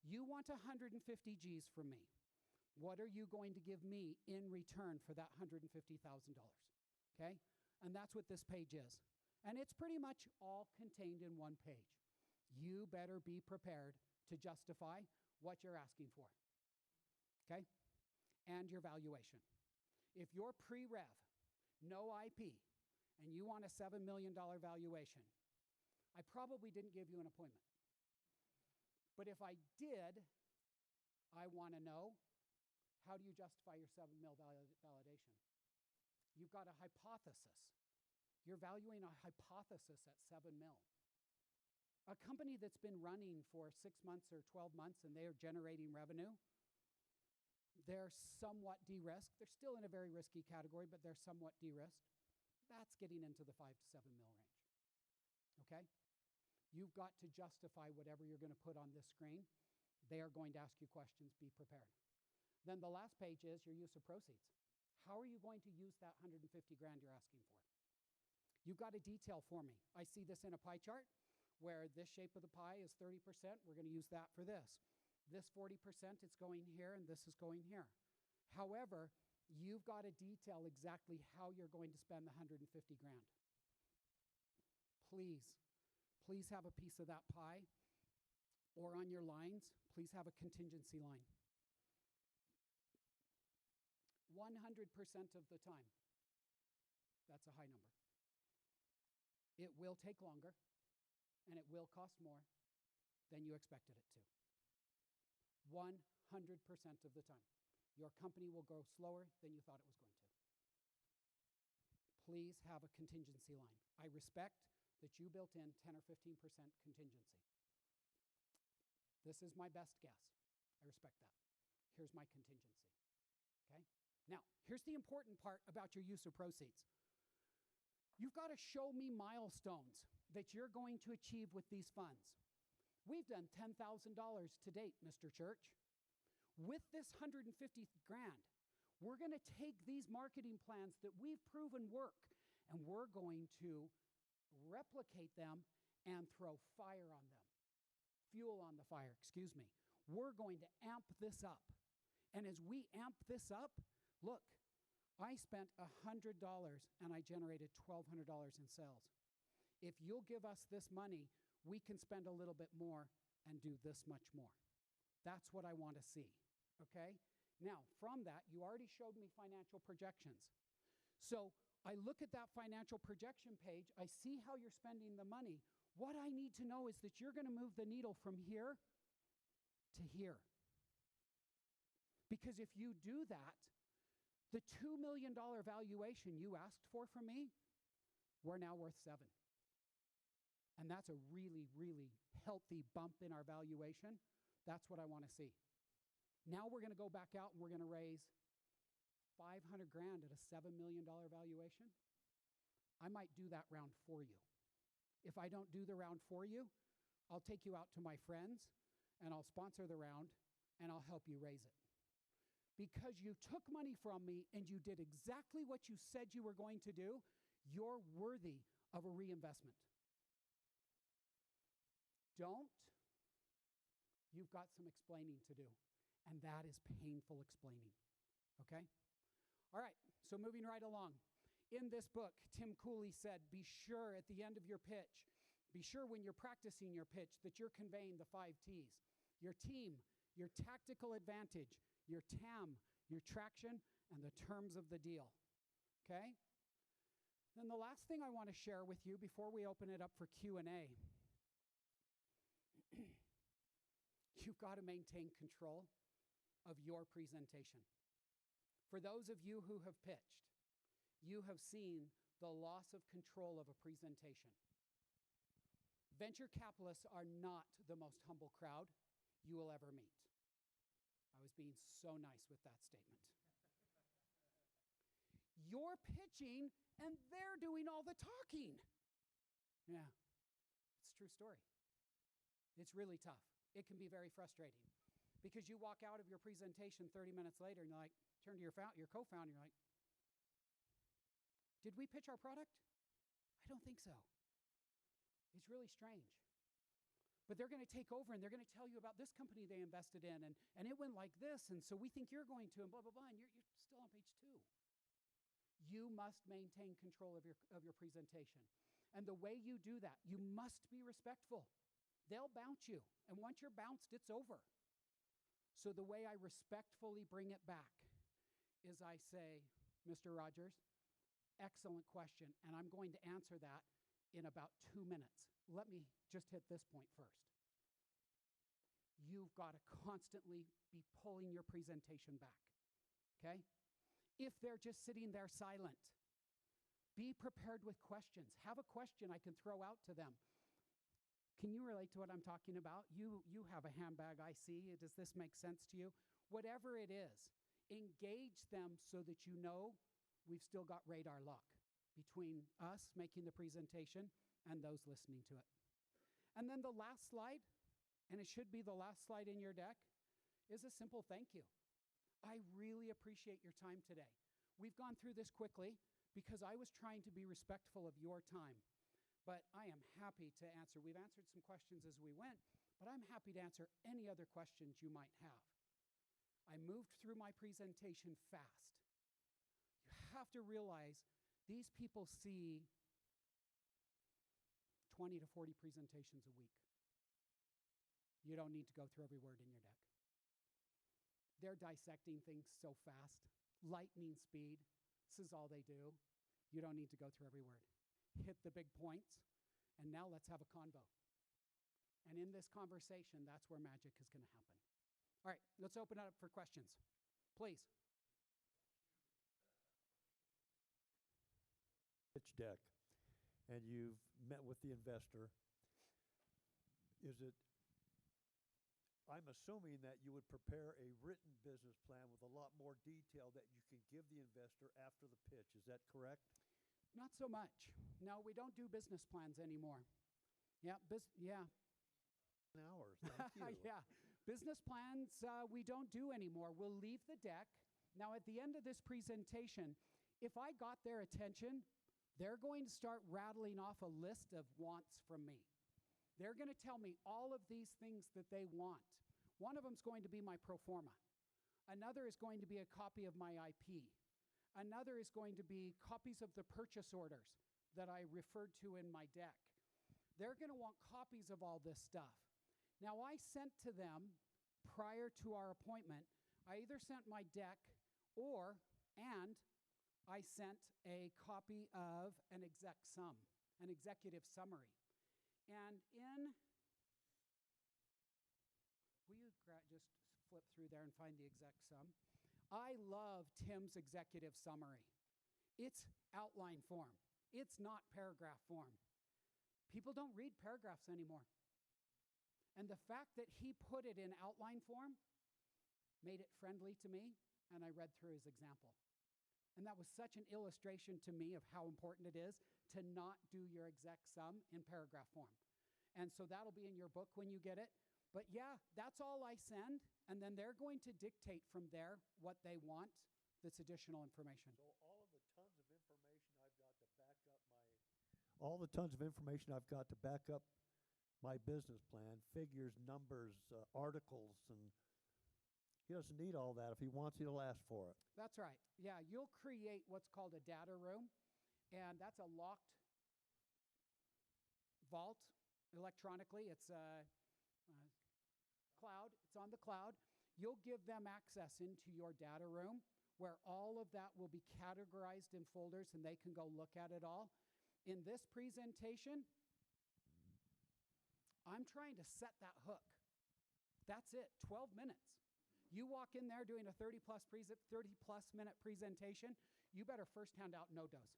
You want 150 G's from me. What are you going to give me in return for that $150,000? Okay? And that's what this page is. And it's pretty much all contained in one page. You better be prepared to justify what you're asking for. Okay? And your valuation. If you're pre-rev, no IP, and you want a $7 million valuation, I probably didn't give you an appointment. But if I did, I want to know, how do you justify your $7 million validation? You've got a hypothesis. You're valuing a hypothesis at $7 million. A company that's been running for 6 months or 12 months and they are generating revenue, they're somewhat de-risked. They're still in a very risky category, but they're somewhat de-risked. That's getting into the 5 to 7 mil range. Okay? You've got to justify whatever you're going to put on this screen. They are going to ask you questions. Be prepared. Then the last page is your use of proceeds. How are you going to use that 150 grand you're asking for? You've got a detail for me. I see this in a pie chart where this shape of the pie is 30%. We're going to use that for this. This 40%, it's going here, and this is going here. However, you've got to detail exactly how you're going to spend the 150 grand. Please have a piece of that pie, or on your lines, please have a contingency line. 100% of the time, that's a high number. It will take longer, and it will cost more than you expected it to. 100% of the time. Your company will grow slower than you thought it was going to. Please have a contingency line. I respect that you built in 10 or 15% contingency. This is my best guess. I respect that. Here's my contingency. Okay? Now, here's the important part about your use of proceeds. You've got to show me milestones that you're going to achieve with these funds. We've done $10,000 to date, Mr. Church. With this 150 grand, we're going to take these marketing plans that we've proven work, and we're going to replicate them and throw fire on them. Fuel on the fire, excuse me. We're going to amp this up. And as we amp this up, look, I spent $100 and I generated $1,200 in sales. If you'll give us this money, we can spend a little bit more and do this much more. That's what I want to see, okay? Now, from that, you already showed me financial projections. So I look at that financial projection page, I see how you're spending the money. What I need to know is that you're going to move the needle from here to here. Because if you do that, the $2 million valuation you asked for from me, we're now worth $7 million. And that's a really, really healthy bump in our valuation. That's what I want to see. Now we're going to go back out and we're going to raise 500 grand at a $7 million valuation. I might do that round for you. If I don't do the round for you, I'll take you out to my friends and I'll sponsor the round and I'll help you raise it. Because you took money from me and you did exactly what you said you were going to do, you're worthy of a reinvestment. Don't, you've got some explaining to do. And that is painful explaining. Okay? All right, so moving right along. In this book, Tim Cooley said, be sure at the end of your pitch, be sure when you're practicing your pitch that you're conveying the 5 T's. Your team, your tactical advantage, your TAM, your traction, and the terms of the deal. Okay? Then the last thing I want to share with you before we open it up for Q&A, you've got to maintain control of your presentation. For those of you who have pitched, you have seen the loss of control of a presentation. Venture capitalists are not the most humble crowd you will ever meet. I was being so nice with that statement. You're pitching and they're doing all the talking. Yeah, it's a true story. It's really tough. It can be very frustrating because you walk out of your presentation 30 minutes later and you're like, turn to your co-founder, you're like, did we pitch our product? I don't think so. It's really strange. But they're going to take over and they're going to tell you about this company they invested in and it went like this and so we think you're going to and blah, blah, blah, and you're still on page 2. You must maintain control of your presentation. And the way you do that, you must be respectful. They'll bounce you. And once you're bounced, it's over. So the way I respectfully bring it back is I say, Mr. Rogers, excellent question, and I'm going to answer that in about 2 minutes. Let me just hit this point first. You've got to constantly be pulling your presentation back, okay? If they're just sitting there silent, be prepared with questions. Have a question I can throw out to them. Can you relate to what I'm talking about? You have a handbag, I see. Does this make sense to you? Whatever it is, engage them so that you know we've still got radar lock between us making the presentation and those listening to it. And then the last slide, and it should be the last slide in your deck, is a simple thank you. I really appreciate your time today. We've gone through this quickly because I was trying to be respectful of your time. But I am happy to answer. We've answered some questions as we went, but I'm happy to answer any other questions you might have. I moved through my presentation fast. You have to realize these people see 20 to 40 presentations a week. You don't need to go through every word in your deck. They're dissecting things so fast, lightning speed. This is all they do. You don't need to go through every word. Hit the big points, and now let's have a convo. And in this conversation, that's where magic is going to happen. All right, let's open it up for questions. Please. Pitch deck, and you've met with the investor. I'm assuming that you would prepare a written business plan with a lot more detail that you can give the investor after the pitch. Is that correct? Not so much. No, we don't do business plans anymore. Yeah. Hours. Thank you. Yeah. Business plans we don't do anymore. We'll leave the deck. Now, at the end of this presentation, if I got their attention, they're going to start rattling off a list of wants from me. They're going to tell me all of these things that they want. One of them is going to be my pro forma. Another is going to be a copy of my IP. Another is going to be copies of the purchase orders that I referred to in my deck. They're going to want copies of all this stuff. Now, I sent to them prior to our appointment, I either sent my deck and I sent a copy of an executive summary. And will you just flip through there and find the exec sum? I love Tim's executive summary. It's outline form. It's not paragraph form. People don't read paragraphs anymore. And the fact that he put it in outline form made it friendly to me, and I read through his example. And that was such an illustration to me of how important it is to not do your exec sum in paragraph form. And so that'll be in your book when you get it. But yeah, that's all I send. And then they're going to dictate from there what they want that's additional information. So all the tons of information I've got to back up my business plan, figures, numbers, articles, and He doesn't need all that. If he wants, he'll ask for it. That's right. Yeah, you'll create what's called a data room, and that's a locked vault electronically. It's a cloud. It's on the cloud. You'll give them access into your data room where all of that will be categorized in folders and they can go look at it all. In this presentation, I'm trying to set that hook. That's it, 12 minutes. You walk in there doing a 30-plus minute presentation, you better first hand out no-dos.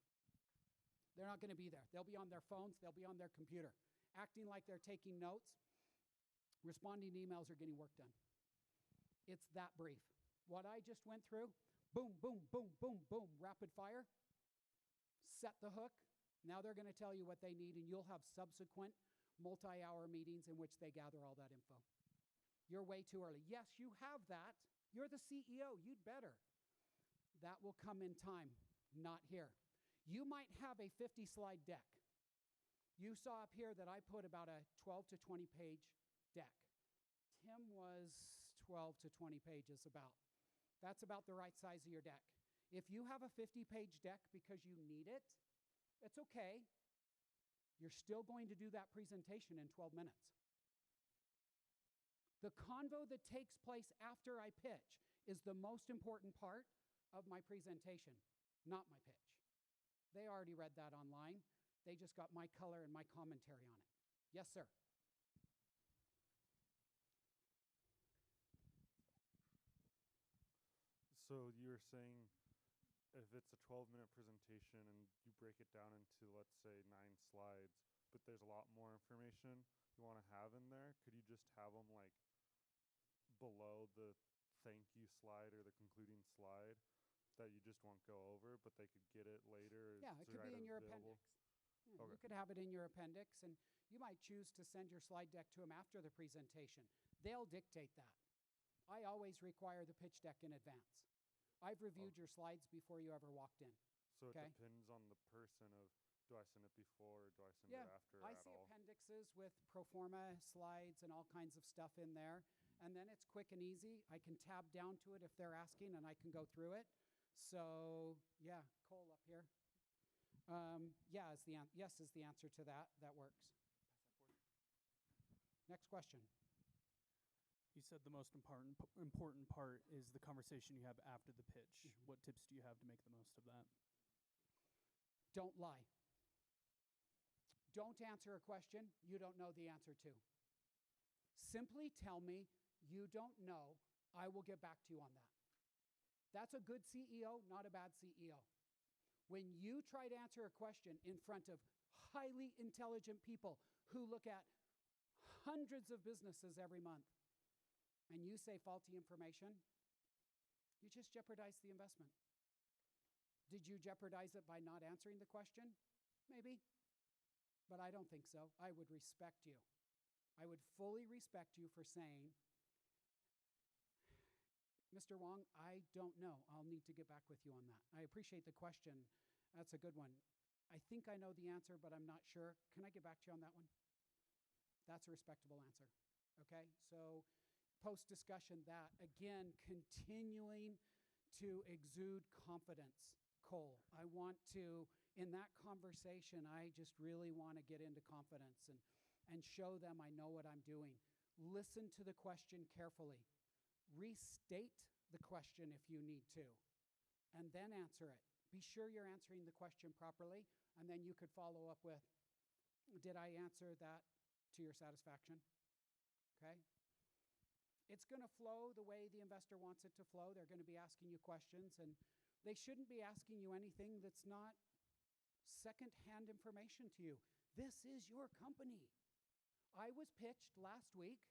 They're not going to be there. They'll be on their phones. They'll be on their computer, acting like they're taking notes, responding to emails, or getting work done. It's that brief. What I just went through, boom, boom, boom, boom, boom, rapid fire, set the hook. Now they're going to tell you what they need, and you'll have subsequent multi-hour meetings in which they gather all that info. You're way too early. Yes, you have that. You're the CEO. You'd better. That will come in time, not here. You might have a 50-slide deck. You saw up here that I put about a 12 to 20-page deck. Tim was 12 to 20 pages about. That's about the right size of your deck. If you have a 50-page deck because you need it, it's okay. You're still going to do that presentation in 12 minutes. The convo that takes place after I pitch is the most important part of my presentation, not my pitch. They already read that online. They just got my color and my commentary on it. Yes, sir. So you were saying if it's a 12-minute presentation and you break it down into, let's say, 9 slides, but there's a lot more information you want to have in there, could you just have them like below the thank you slide or the concluding slide that you just won't go over, but they could get it later? Yeah, it could be in your appendix. Yeah, Okay. You could have it in your appendix, and you might choose to send your slide deck to them after the presentation. They'll dictate that. I always require the pitch deck in advance. I've reviewed your slides before you ever walked in. So Okay. it depends on the person of, do I send it before or do I send Yeah, it after I at see all? appendixes with pro forma slides and all kinds of stuff in there. And then it's quick and easy. I can tab down to it if they're asking, and I can go through it. So, yeah, Cole up here. Yes is the answer to that. That works. Next question. You said the most important part is the conversation you have after the pitch. Mm-hmm. What tips do you have to make the most of that? Don't lie. Don't answer a question you don't know the answer to. Simply tell me you don't know. I will get back to you on that. That's a good CEO, not a bad CEO. When you try to answer a question in front of highly intelligent people who look at hundreds of businesses every month, and you say faulty information, you just jeopardize the investment. Did you jeopardize it by not answering the question? Maybe. But I don't think so. I would respect you. I would fully respect you for saying, Mr. Wong, I don't know. I'll need to get back with you on that. I appreciate the question. That's a good one. I think I know the answer, but I'm not sure. Can I get back to you on that one? That's a respectable answer. Okay? So post-discussion that, again, continuing to exude confidence, Cole. I want to, in that conversation, I just really want to get into confidence and show them I know what I'm doing. Listen to the question carefully. Restate the question if you need to, and then answer it. Be sure you're answering the question properly, and then you could follow up with, did I answer that to your satisfaction? Okay? It's going to flow the way the investor wants it to flow. They're going to be asking you questions, and they shouldn't be asking you anything that's not second-hand information to you. This is your company. I was pitched last week,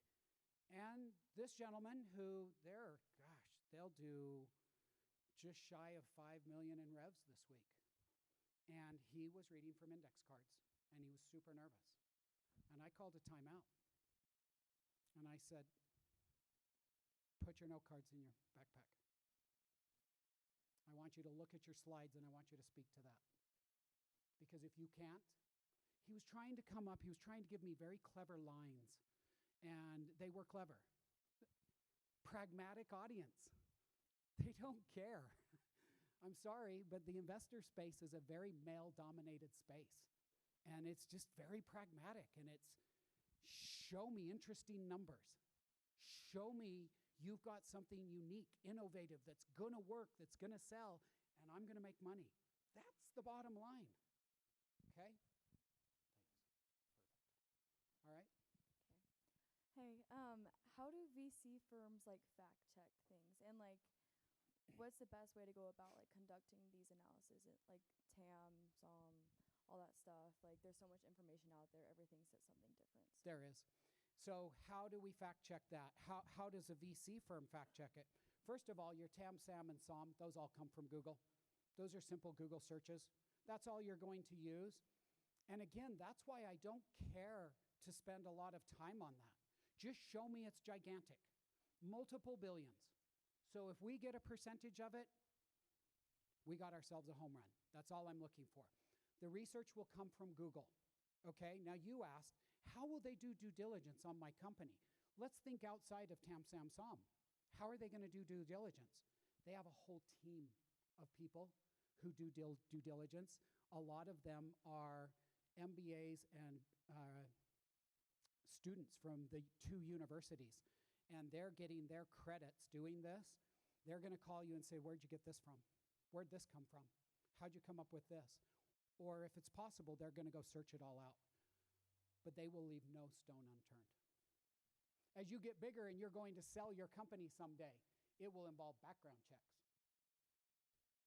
and this gentleman who they'll do just shy of 5 million in revs this week. And he was reading from index cards, and he was super nervous. And I called a timeout. And I said, put your note cards in your backpack. I want you to look at your slides, and I want you to speak to that. Because if you can't, he was trying to come up, he was trying to give me very clever lines, and they were clever. pragmatic audience. They don't care. I'm sorry, but the investor space is a very male-dominated space. And it's just very pragmatic, and it's show me interesting numbers. Show me you've got something unique, innovative, that's going to work, that's going to sell, and I'm going to make money. That's the bottom line. Okay? Thanks. All right. Hey, how do VC firms like fact check things, and like, what's the best way to go about like conducting these analyses, like TAM, SOM, all that stuff? Like, there's so much information out there. Everything says something different. So. There is. So how do we fact check that? How does a VC firm fact check it? First of all, your TAM, SAM, and SOM, those all come from Google. Those are simple Google searches. That's all you're going to use. And again, that's why I don't care to spend a lot of time on that. Just show me it's gigantic. Multiple billions. So if we get a percentage of it, we got ourselves a home run. That's all I'm looking for. The research will come from Google. Okay, now you asked, how will they do due diligence on my company? Let's think outside of TAM, SAM, SOM. How are they going to do due diligence? They have a whole team of people who do due diligence. A lot of them are MBAs and students from the 2 universities, and they're getting their credits doing this. They're going to call you and say, where'd you get this from? Where'd this come from? How'd you come up with this? Or if it's possible, they're going to go search it all out. But they will leave no stone unturned. As you get bigger and you're going to sell your company someday, it will involve background checks.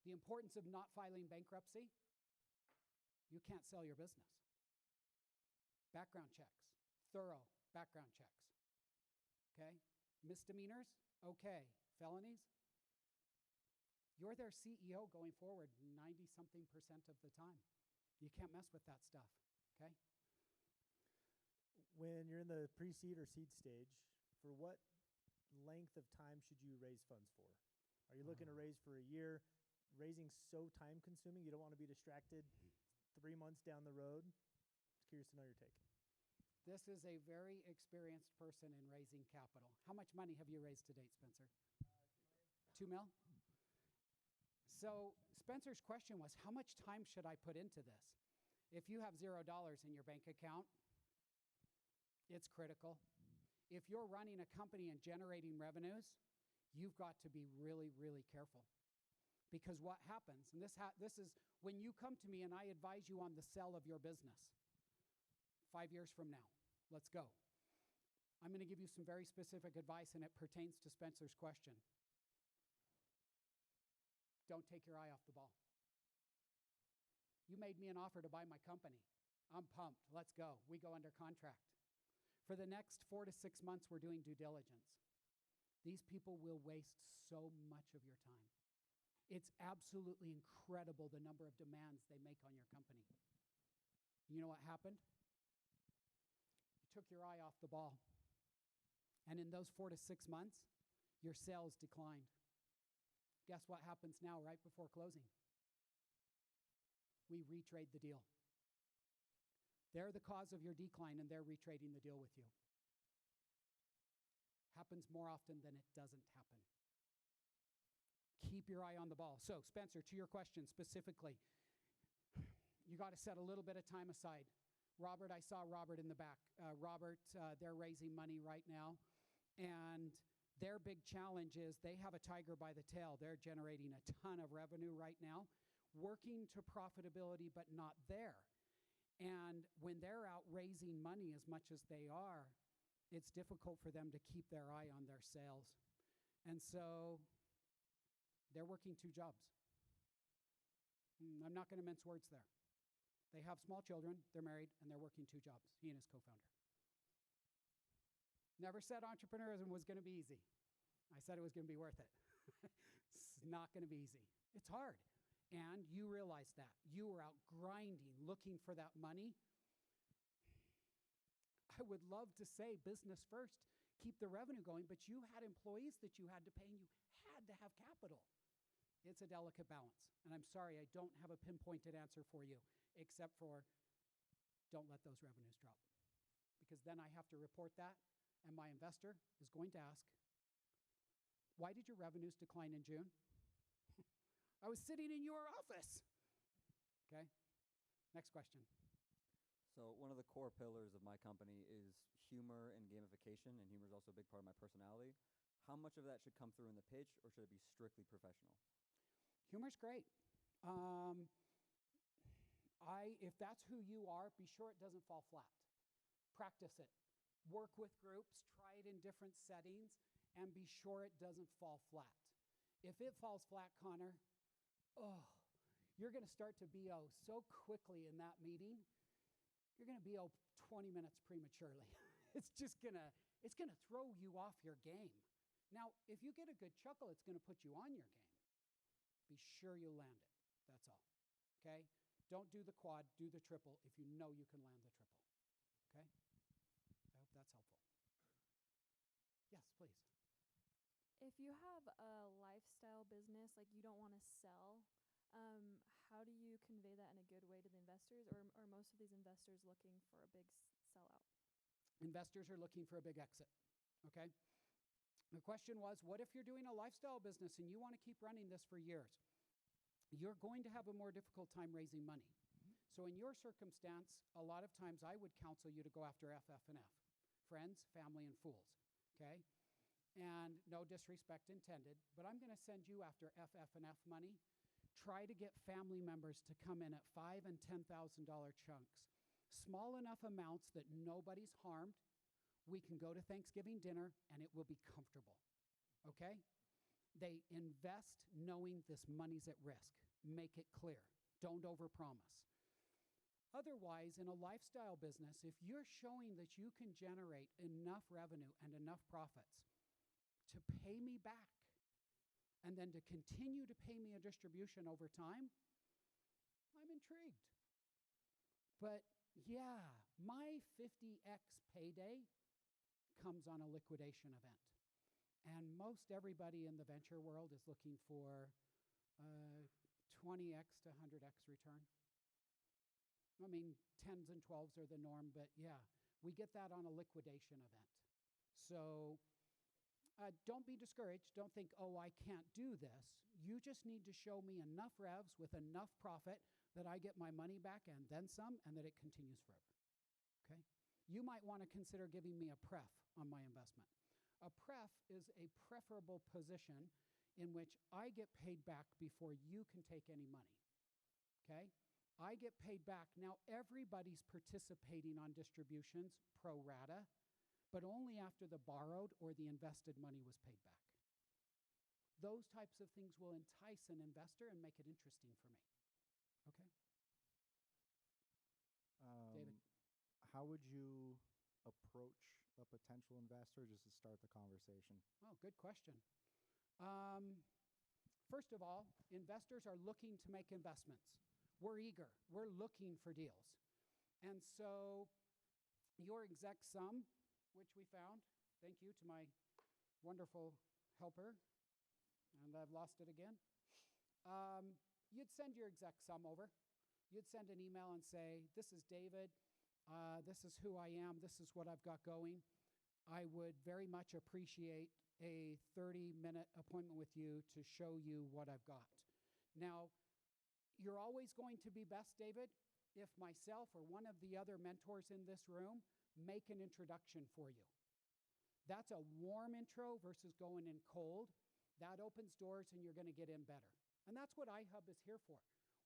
The importance of not filing bankruptcy, you can't sell your business. Background checks, thorough background checks. Okay? Misdemeanors, okay. Felonies, you're their CEO going forward 90-something% of the time. You can't mess with that stuff, okay? When you're in the pre-seed or seed stage, for what length of time should you raise funds for? Are you looking to raise for a year? Raising so time-consuming, you don't want to be distracted 3 months down the road? Just curious to know your take. This is a very experienced person in raising capital. How much money have you raised to date, Spencer? 2 mil? So Spencer's question was, how much time should I put into this? If you have $0 in your bank account, it's critical. If you're running a company and generating revenues, you've got to be really, really careful. Because what happens, and this is when you come to me and I advise you on the sell of your business, 5 years from now, let's go. I'm going to give you some very specific advice, and it pertains to Spencer's question. Don't take your eye off the ball. You made me an offer to buy my company. I'm pumped. Let's go. We go under contract. For the next 4 to 6 months, we're doing due diligence. These people will waste so much of your time. It's absolutely incredible the number of demands they make on your company. You know what happened? You took your eye off the ball. And in those 4 to 6 months, your sales declined. Guess what happens now right before closing? We retrade the deal. They're the cause of your decline, and they're retrading the deal with you. Happens more often than it doesn't happen. Keep your eye on the ball. So, Spencer, to your question specifically, you got to set a little bit of time aside. Robert, I saw Robert in the back. Robert, they're raising money right now, and their big challenge is they have a tiger by the tail. They're generating a ton of revenue right now, working to profitability, but not there. And when they're out raising money as much as they are, it's difficult for them to keep their eye on their sales. And so they're working 2 jobs. I'm not going to mince words there. They have small children, they're married, and they're working 2 jobs, he and his co-founder. Never said entrepreneurism was going to be easy. I said it was going to be worth it. It's not going to be easy. It's hard. And you realize that. You were out grinding, looking for that money. I would love to say business first, keep the revenue going, but you had employees that you had to pay, and you had to have capital. It's a delicate balance. And I'm sorry, I don't have a pinpointed answer for you, except for don't let those revenues drop. Because then I have to report that, and my investor is going to ask, Why did your revenues decline in June? I was sitting in your office. Okay, next question. So one of the core pillars of my company is humor and gamification, and humor is also a big part of my personality. How much of that should come through in the pitch, or should it be strictly professional? Humor's great. If that's who you are, be sure it doesn't fall flat. Practice it. Work with groups, try it in different settings, and be sure it doesn't fall flat. If it falls flat, Connor, you're going to start to BO so quickly in that meeting, you're going to BO 20 minutes prematurely. It's going to throw you off your game. Now, if you get a good chuckle, it's going to put you on your game. Be sure you land it. That's all. Okay? Don't do the quad, do the triple if you know you can land the triple. Okay? I hope that's helpful. Yes, please. If you have a lifestyle business, like you don't want to sell, how do you convey that in a good way to the investors? Or are most of these investors looking for a big sellout? Investors are looking for a big exit. Okay? The question was, what if you're doing a lifestyle business and you want to keep running this for years? You're going to have a more difficult time raising money. So in your circumstance, a lot of times I would counsel you to go after FF&F, friends, family, and fools, okay? And no disrespect intended, but I'm going to send you after FF&F money. Try to get family members to come in at $5,000 and $10,000 chunks, small enough amounts that nobody's harmed. We can go to Thanksgiving dinner and it will be comfortable, okay? They invest knowing this money's at risk. Make it clear. Don't overpromise. Otherwise, in a lifestyle business, if you're showing that you can generate enough revenue and enough profits to pay me back and then to continue to pay me a distribution over time, I'm intrigued. But yeah, my 50x payday comes on a liquidation event. And most everybody in the venture world is looking for 20x to 100x return. I mean, 10s and 12s are the norm, but yeah, we get that on a liquidation event. So don't be discouraged. Don't think, oh, I can't do this. You just need to show me enough revs with enough profit that I get my money back and then some, and that it continues forever. Okay? You might want to consider giving me a pref on my investment. A pref is a preferable position in which I get paid back before you can take any money. Okay? I get paid back. Now, everybody's participating on distributions pro rata, but only after the borrowed or the invested money was paid back. Those types of things will entice an investor and make it interesting for me. Okay? David. How would you approach a potential investor just to start the conversation? Oh, good question. First of all, investors are looking to make investments. We're eager. We're looking for deals. And so your exec sum, which we found, thank you to my wonderful helper, and I've lost it again. You'd send your exec sum over. You'd send an email and say, this is David. This is who I am. This is what I've got going. I would very much appreciate a 30-minute appointment with you to show you what I've got. Now, you're always going to be best, David, if myself or one of the other mentors in this room make an introduction for you. That's a warm intro versus going in cold. That opens doors and you're going to get in better. And that's what iHub is here for.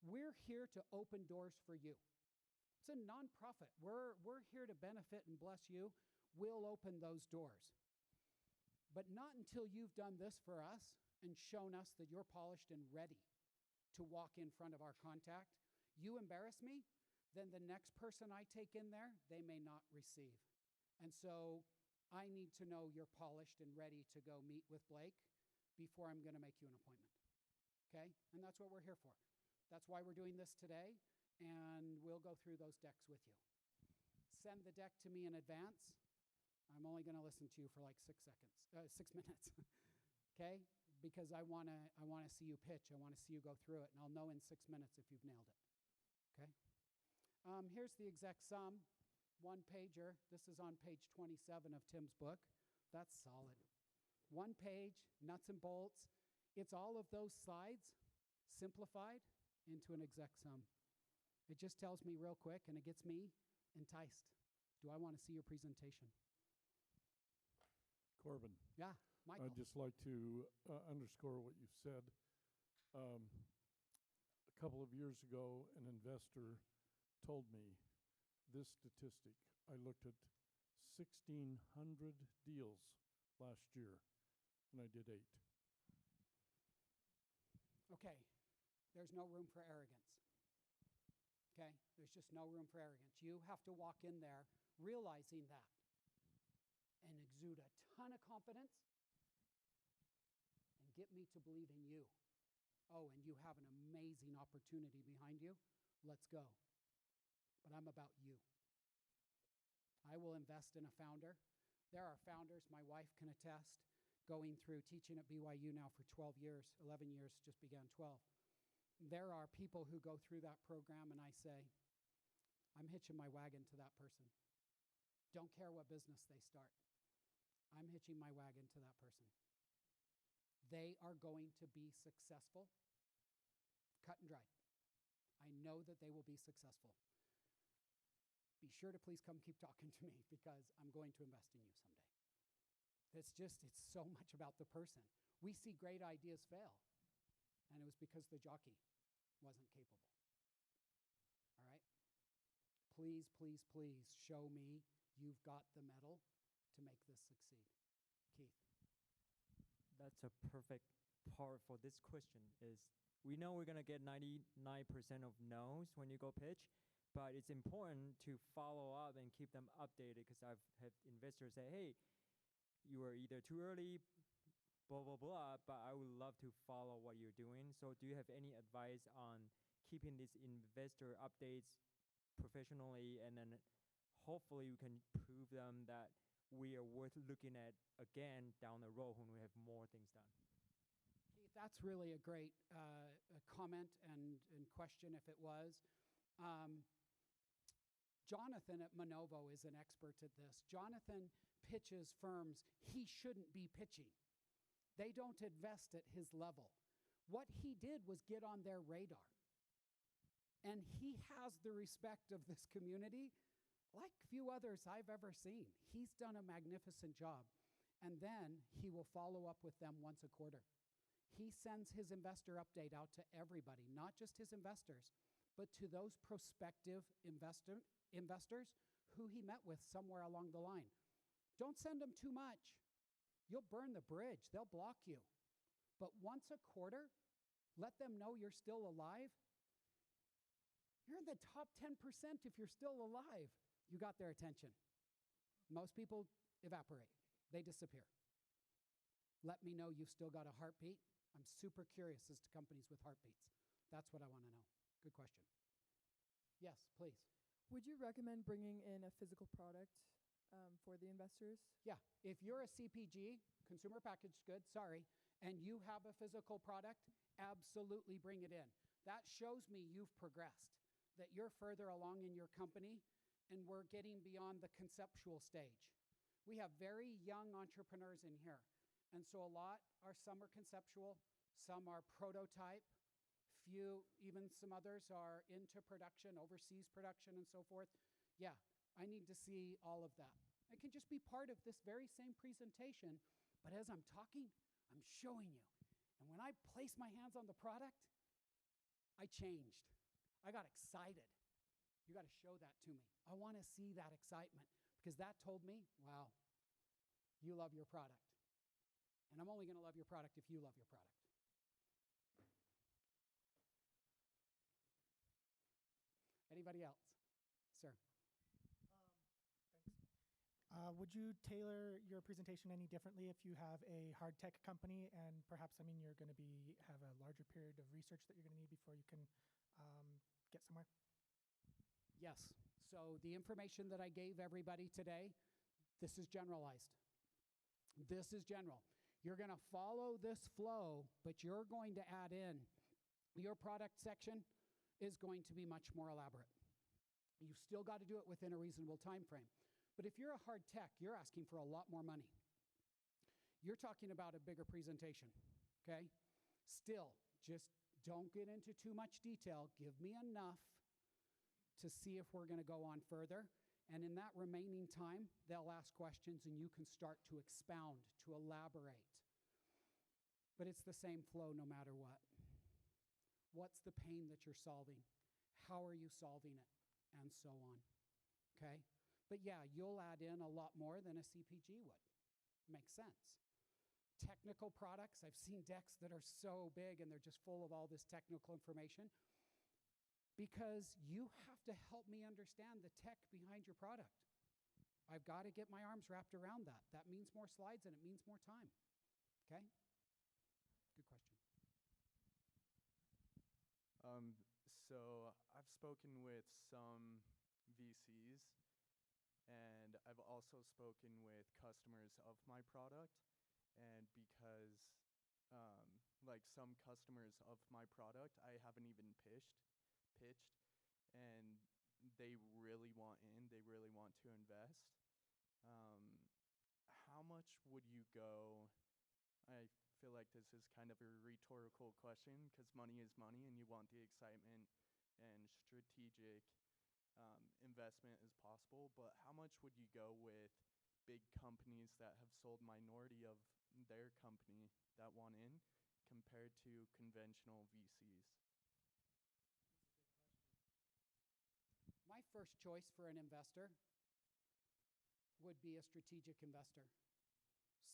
We're here to open doors for you. It's a nonprofit. We're here to benefit and bless you. We'll open those doors. But not until you've done this for us and shown us that you're polished and ready to walk in front of our contact. You embarrass me, then the next person I take in there, they may not receive. And so I need to know you're polished and ready to go meet with Blake before I'm going to make you an appointment. Okay? And that's what we're here for. That's why we're doing this today, and we'll go through those decks with you. Send the deck to me in advance. I'm only going to listen to you for like 6 minutes. Okay? Because I want to see you pitch. I want to see you go through it, and I'll know in 6 minutes if you've nailed it. Okay? Here's the exec sum, one pager. This is on page 27 of Tim's book. That's solid. One page, nuts and bolts. It's all of those slides simplified into an exec sum. It just tells me real quick, and it gets me enticed. Do I want to see your presentation? Corbin, Yeah, Michael. I'd just like to underscore what you've said. A couple of years ago, an investor told me this statistic. I looked at 1,600 deals last year, and I did 8. Okay, there's no room for arrogance. Okay, there's just no room for arrogance. You have to walk in there realizing that and exude a ton of confidence and get me to believe in you. Oh, and you have an amazing opportunity behind you. Let's go. But I'm about you. I will invest in a founder. There are founders, my wife can attest, going through teaching at BYU now for 12 years, 11 years, just began 12. There are people who go through that program and I say, I'm hitching my wagon to that person. Don't care what business they start. I'm hitching my wagon to that person. They are going to be successful, cut and dry. I know that they will be successful. Be sure to please come keep talking to me because I'm going to invest in you someday. It's so much about the person. We see great ideas fail, and it was because the jockey wasn't capable. All right? Please, please, please show me you've got the mettle to make this succeed. Keith. That's a perfect part for this question is we know we're going to get 99% of no's when you go pitch, but it's important to follow up and keep them updated because I've had investors say, hey, you were either too early, blah, blah, blah, but I would love to follow what you're doing. So do you have any advice on keeping these investor updates professionally and then hopefully we can prove them that we are worth looking at again down the road when we have more things done? Keith, that's really a great comment and question if it was. Jonathan at Manovo is an expert at this. Jonathan pitches firms he shouldn't be pitching. They don't invest at his level. What he did was get on their radar. And he has the respect of this community like few others I've ever seen. He's done a magnificent job. And then he will follow up with them once a quarter. He sends his investor update out to everybody, not just his investors, but to those prospective investors who he met with somewhere along the line. Don't send them too much. You'll burn the bridge. They'll block you. But once a quarter, let them know you're still alive. You're in the top 10% if you're still alive. You got their attention. Most people evaporate. They disappear. Let me know you've still got a heartbeat. I'm super curious as to companies with heartbeats. That's what I want to know. Good question. Yes, please. Would you recommend bringing in a physical product for the investors? Yeah, if you're a CPG, consumer packaged goods, and you have a physical product, absolutely bring it in. That shows me you've progressed, that you're further along in your company, and we're getting beyond the conceptual stage. We have very young entrepreneurs in here, and so some are conceptual, some are prototype, few, even some others are into production, overseas production, and so forth. Yeah, I need to see all of that. It can just be part of this very same presentation, but as I'm talking, I'm showing you. And when I placed my hands on the product, I changed. I got excited. You got to show that to me. I want to see that excitement because that told me, wow, you love your product. And I'm only going to love your product if you love your product. Anybody else? Sir. Thanks. Would you tailor your presentation any differently if you have a hard tech company and perhaps, you're going to have a larger period of research that you're going to need before you can get somewhere? Yes. So the information that I gave everybody today, this is generalized. This is general. You're going to follow this flow, but you're going to add in your product section is going to be much more elaborate. You've still got to do it within a reasonable time frame. But if you're a hard tech, you're asking for a lot more money. You're talking about a bigger presentation, okay? Still, just don't get into too much detail. Give me enough to see if we're going to go on further. And in that remaining time, they'll ask questions and you can start to expound, to elaborate. But it's the same flow no matter what. What's the pain that you're solving? How are you solving it? And so on, okay? But yeah, you'll add in a lot more than a CPG would. Makes sense. Technical products, I've seen decks that are so big and they're just full of all this technical information because you have to help me understand the tech behind your product. I've got to get my arms wrapped around that. That means more slides and it means more time, okay? Good question. So I've spoken with some VCs, and I've also spoken with customers of my product. And because like some customers of my product, I haven't even pitched, and they really want in, they really want to invest. How much would you go? I feel like this is kind of a rhetorical question because money is money and you want the excitement and strategic investment as possible. But how much would you go with big companies that have sold minority of their company that want in compared to conventional VCs? My first choice for an investor would be a strategic investor.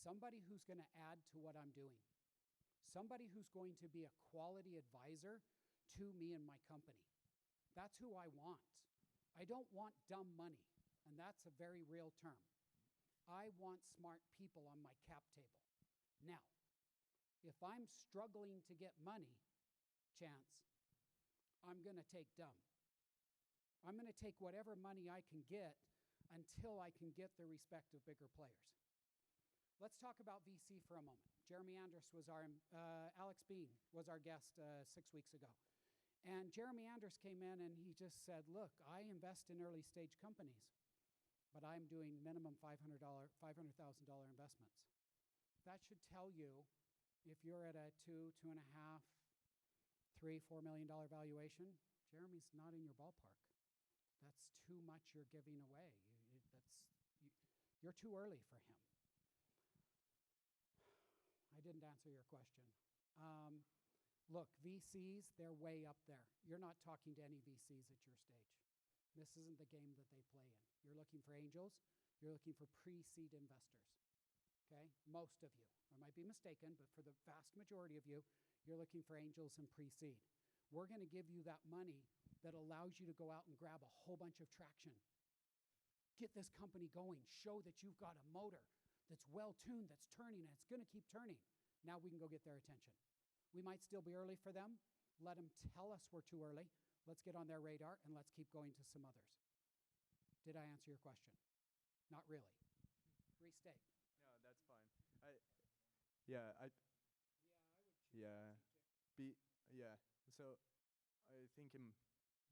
Somebody who's going to add to what I'm doing. Somebody who's going to be a quality advisor to me and my company. That's who I want. I don't want dumb money, and that's a very real term. I want smart people on my cap table. Now, if I'm struggling to get money, Chance, I'm going to take dumb. I'm going to take whatever money I can get until I can get the respect of bigger players. Let's talk about VC for a moment. Jeremy Andrus was Alex Bean was our guest 6 weeks ago. And Jeremy Andrus came in and he just said, look, I invest in early stage companies, but I'm doing minimum $500,000 investments. That should tell you if you're at a $2, $2.5, $3, $4 million valuation, Jeremy's not in your ballpark. That's too much you're giving away. You're too early for him. I didn't answer your question. Look, VCs, they're way up there. You're not talking to any VCs at your stage. This isn't the game that they play in. You're looking for angels. You're looking for pre-seed investors, okay? Most of you. I might be mistaken, but for the vast majority of you, you're looking for angels and pre-seed. We're going to give you that money that allows you to go out and grab a whole bunch of traction. Get this company going. Show that you've got a motor that's well-tuned, that's turning, and it's going to keep turning. Now we can go get their attention. We might still be early for them. Let them tell us we're too early. Let's get on their radar, and let's keep going to some others. Did I answer your question? Not really. Restate. No, that's fine. Yeah. So I think in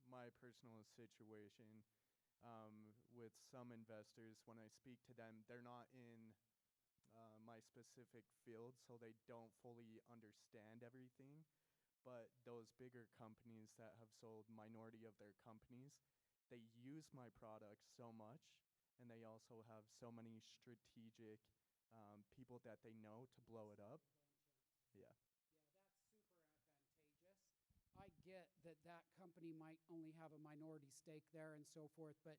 my personal situation, with some investors, when I speak to them, they're not in my specific field, so they don't fully understand everything. But those bigger companies that have sold minority of their companies, they use my product so much, and they also have so many strategic people that they know to blow it up. Yeah. I get that that company might only have a minority stake there and so forth, but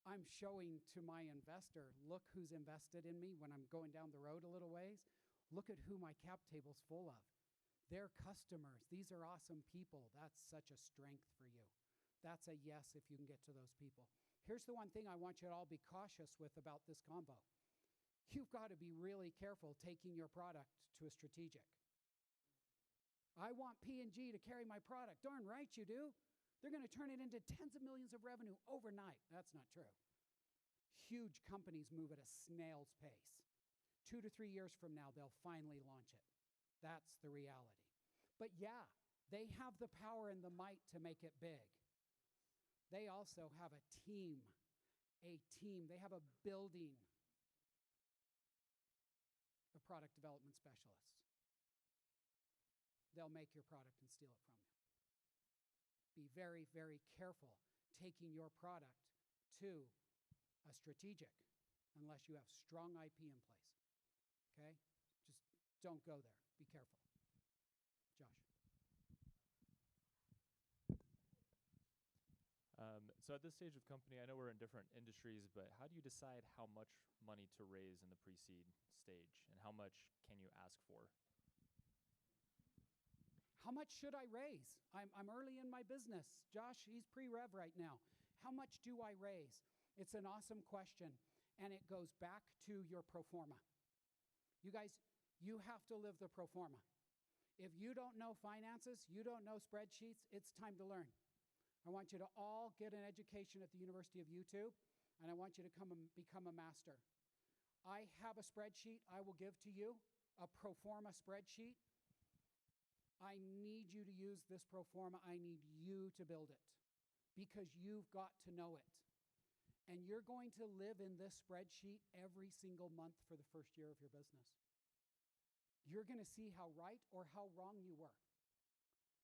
I'm showing to my investor, look who's invested in me when I'm going down the road a little ways. Look at who my cap table's full of. They're customers. These are awesome people. That's such a strength for you. That's a yes if you can get to those people. Here's the one thing I want you to all be cautious with about this convo. You've got to be really careful taking your product to a strategic. I want P&G to carry my product. Darn right you do. They're going to turn it into tens of millions of revenue overnight. That's not true. Huge companies move at a snail's pace. 2 to 3 years from now, they'll finally launch it. That's the reality. But yeah, they have the power and the might to make it big. They also have a team. They have a building of product development specialists. They'll make your product and steal it from you. Be very, very careful taking your product to a strategic unless you have strong IP in place. Okay? Just don't go there. Be careful. Josh. So at this stage of company, I know we're in different industries, but how do you decide how much money to raise in the pre-seed stage, and how much can you ask for? How much should I raise? I'm early in my business. Josh, he's pre-rev right now. How much do I raise? It's an awesome question, and it goes back to your pro forma. You guys, you have to live the pro forma. If you don't know finances, you don't know spreadsheets, it's time to learn. I want you to all get an education at the University of YouTube, and I want you to come and become a master. I have a spreadsheet I will give to you, a pro forma spreadsheet. I need you to use this pro forma. I need you to build it because you've got to know it. And you're going to live in this spreadsheet every single month for the first year of your business. You're going to see how right or how wrong you were.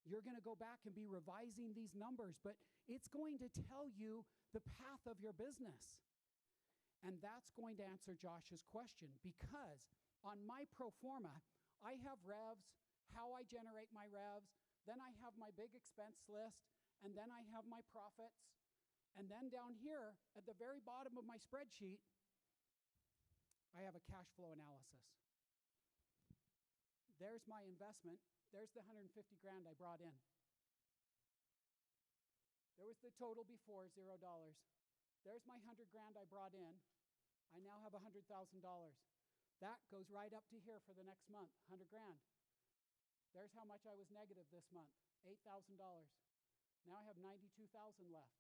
You're going to go back and be revising these numbers, but it's going to tell you the path of your business. And that's going to answer Josh's question, because on my pro forma, I have revs, how I generate my revs, then I have my big expense list, and then I have my profits. And then down here at the very bottom of my spreadsheet, I have a cash flow analysis. There's my investment. There's the 150 grand I brought in. There was the total before, $0. There's my 100 grand I brought in. I now have $100,000. That goes right up to here for the next month, 100 grand. There's how much I was negative this month, $8,000. Now I have 92,000 left.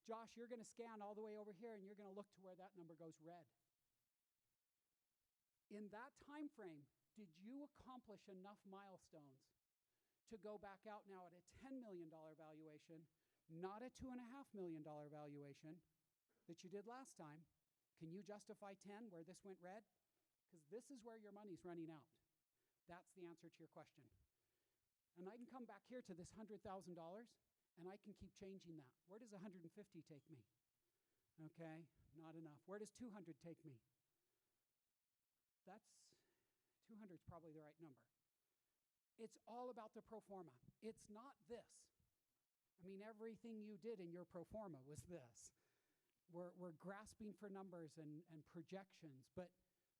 Josh, you're going to scan all the way over here and you're going to look to where that number goes red. In that time frame, did you accomplish enough milestones to go back out now at a $10 million valuation, not a $2.5 million valuation that you did last time? Can you justify 10 where this went red? Because this is where your money's running out. That's the answer to your question. And I can come back here to this $100,000 and I can keep changing that. Where does 150 take me? Okay, not enough. Where does 200 take me? That's 200 is probably the right number. It's all about the pro forma. It's not this. I mean, everything you did in your pro forma was this. We're grasping for numbers and projections, but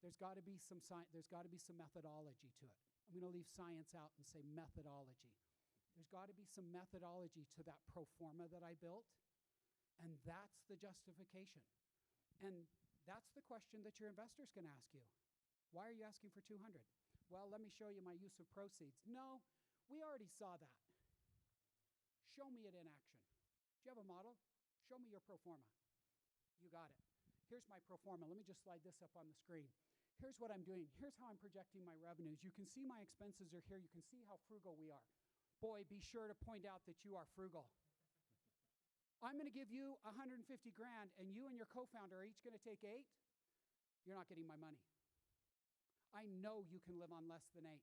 there's got to be some there's got to be some methodology to it. I'm going to leave science out and say methodology. There's got to be some methodology to that pro forma that I built, and that's the justification. And that's the question that your investor's going to ask you. Why are you asking for 200? Well, let me show you my use of proceeds. No, we already saw that. Show me it in action. Do you have a model? Show me your pro forma. You got it. Here's my pro forma. Let me just slide this up on the screen. Here's what I'm doing. Here's how I'm projecting my revenues. You can see my expenses are here. You can see how frugal we are. Boy, be sure to point out that you are frugal. I'm going to give you 150 grand, and you and your co-founder are each going to take 8. You're not getting my money. I know you can live on less than 8,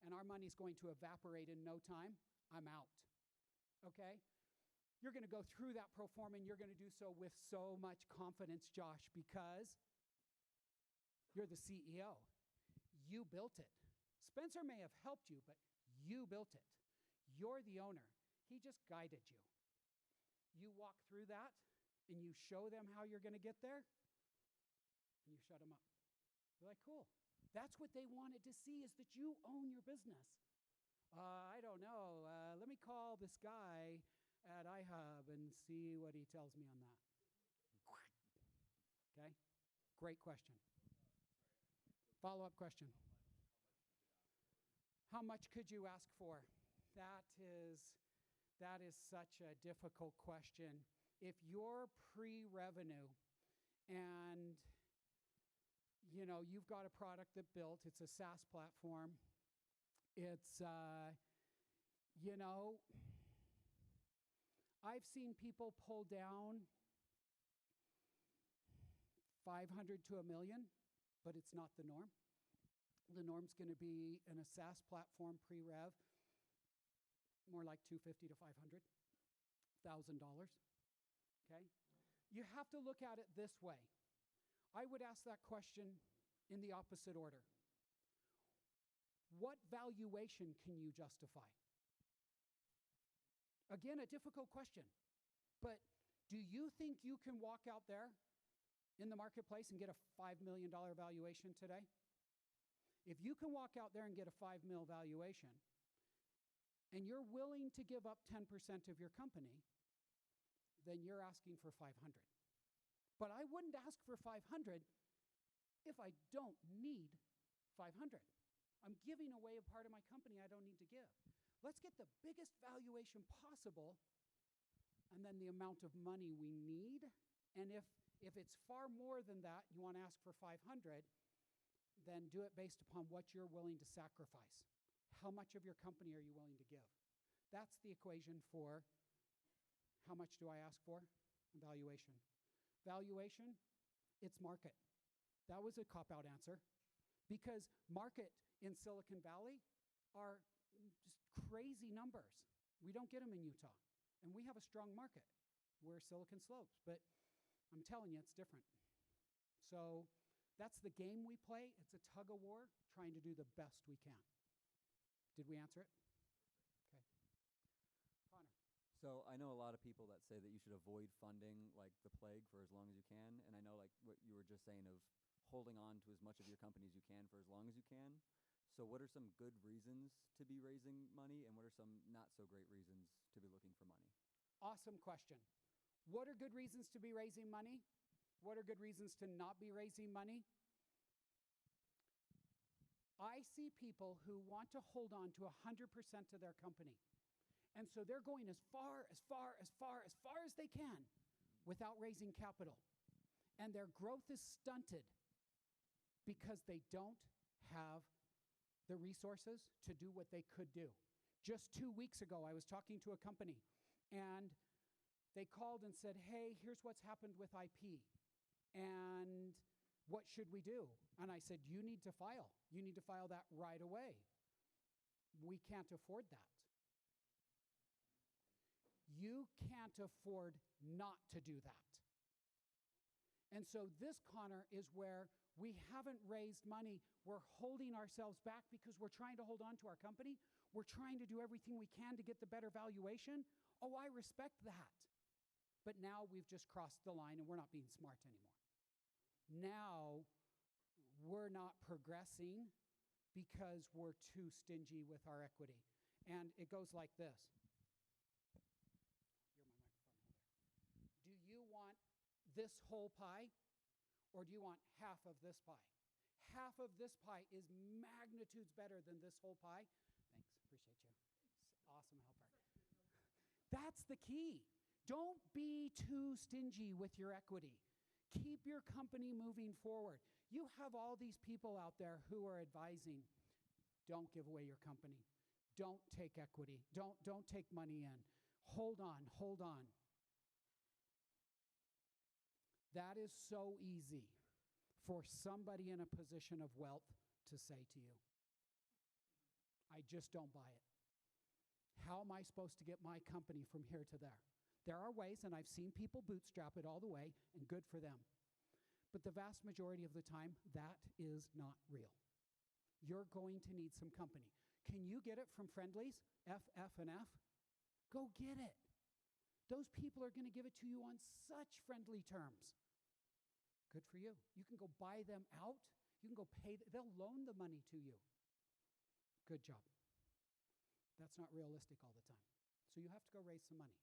and our money's going to evaporate in no time. I'm out. Okay? You're going to go through that pro forma, and you're going to do so with so much confidence, Josh, because you're the CEO. You built it. Spencer may have helped you, but you built it. You're the owner. He just guided you. You walk through that, and you show them how you're going to get there, and you shut them up. They're like, cool. That's what they wanted to see, is that you own your business. I don't know. Let me call this guy at iHub and see what he tells me on that. Okay? Great question. Follow-up question. How much could you ask for? That is such a difficult question. If you're pre-revenue and you've got a product that built, it's a SaaS platform. It's, I've seen people pull down 500 to $1 million, but it's not the norm. The norm's going to be in a SaaS platform pre-rev, more like $250,000 to $500,000. Okay? You have to look at it this way. I would ask that question in the opposite order. What valuation can you justify? Again, a difficult question. But do you think you can walk out there in the marketplace and get a $5 million valuation today? If you can walk out there and get a $5 million valuation, and you're willing to give up 10% of your company, then you're asking for 500. But I wouldn't ask for 500 if I don't need 500. I'm giving away a part of my company I don't need to give. Let's get the biggest valuation possible, and then the amount of money we need. And if it's far more than that, you want to ask for 500, then do it based upon what you're willing to sacrifice. How much of your company are you willing to give? That's the equation for how much do I ask for? Valuation. Valuation, it's market. That was a cop-out answer, because market in Silicon Valley are just crazy numbers. We don't get them in Utah, and we have a strong market. We're Silicon Slopes, but I'm telling you, it's different. So that's the game we play. It's a tug of war, trying to do the best we can. Did we answer it? Okay. Connor. So I know a lot of people that say that you should avoid funding like the plague for as long as you can. And I know like what you were just saying of holding on to as much of your company as you can for as long as you can. So what are some good reasons to be raising money, and what are some not so great reasons to be looking for money? Awesome question. What are good reasons to be raising money? What are good reasons to not be raising money? I see people who want to hold on to 100% of their company. And so they're going as far as they can without raising capital. And their growth is stunted because they don't have the resources to do what they could do. Just 2 weeks ago, I was talking to a company, and they called and said, hey, here's what's happened with IP, and what should we do? And I said, you need to file. You need to file that right away. We can't afford that. You can't afford not to do that. And so this, Connor, is where we haven't raised money. We're holding ourselves back because we're trying to hold on to our company. We're trying to do everything we can to get the better valuation. Oh, I respect that. But now we've just crossed the line and we're not being smart anymore. Now we're not progressing because we're too stingy with our equity. And it goes like this. Do you want this whole pie, or do you want half of this pie? Half of this pie is magnitudes better than this whole pie. Thanks, appreciate you. Awesome helper. That's the key. Don't be too stingy with your equity. Keep your company moving forward. You have all these people out there who are advising, don't give away your company. Don't take equity. Don't take money in. Hold on, hold on. That is so easy for somebody in a position of wealth to say to you. I just don't buy it. How am I supposed to get my company from here to there? There are ways, and I've seen people bootstrap it all the way, and good for them. But the vast majority of the time, that is not real. You're going to need some company. Can you get it from friendlies, F, and F? Go get it. Those people are going to give it to you on such friendly terms. Good for you. You can go buy them out. You can go pay. They'll loan the money to you. Good job. That's not realistic all the time. So you have to go raise some money.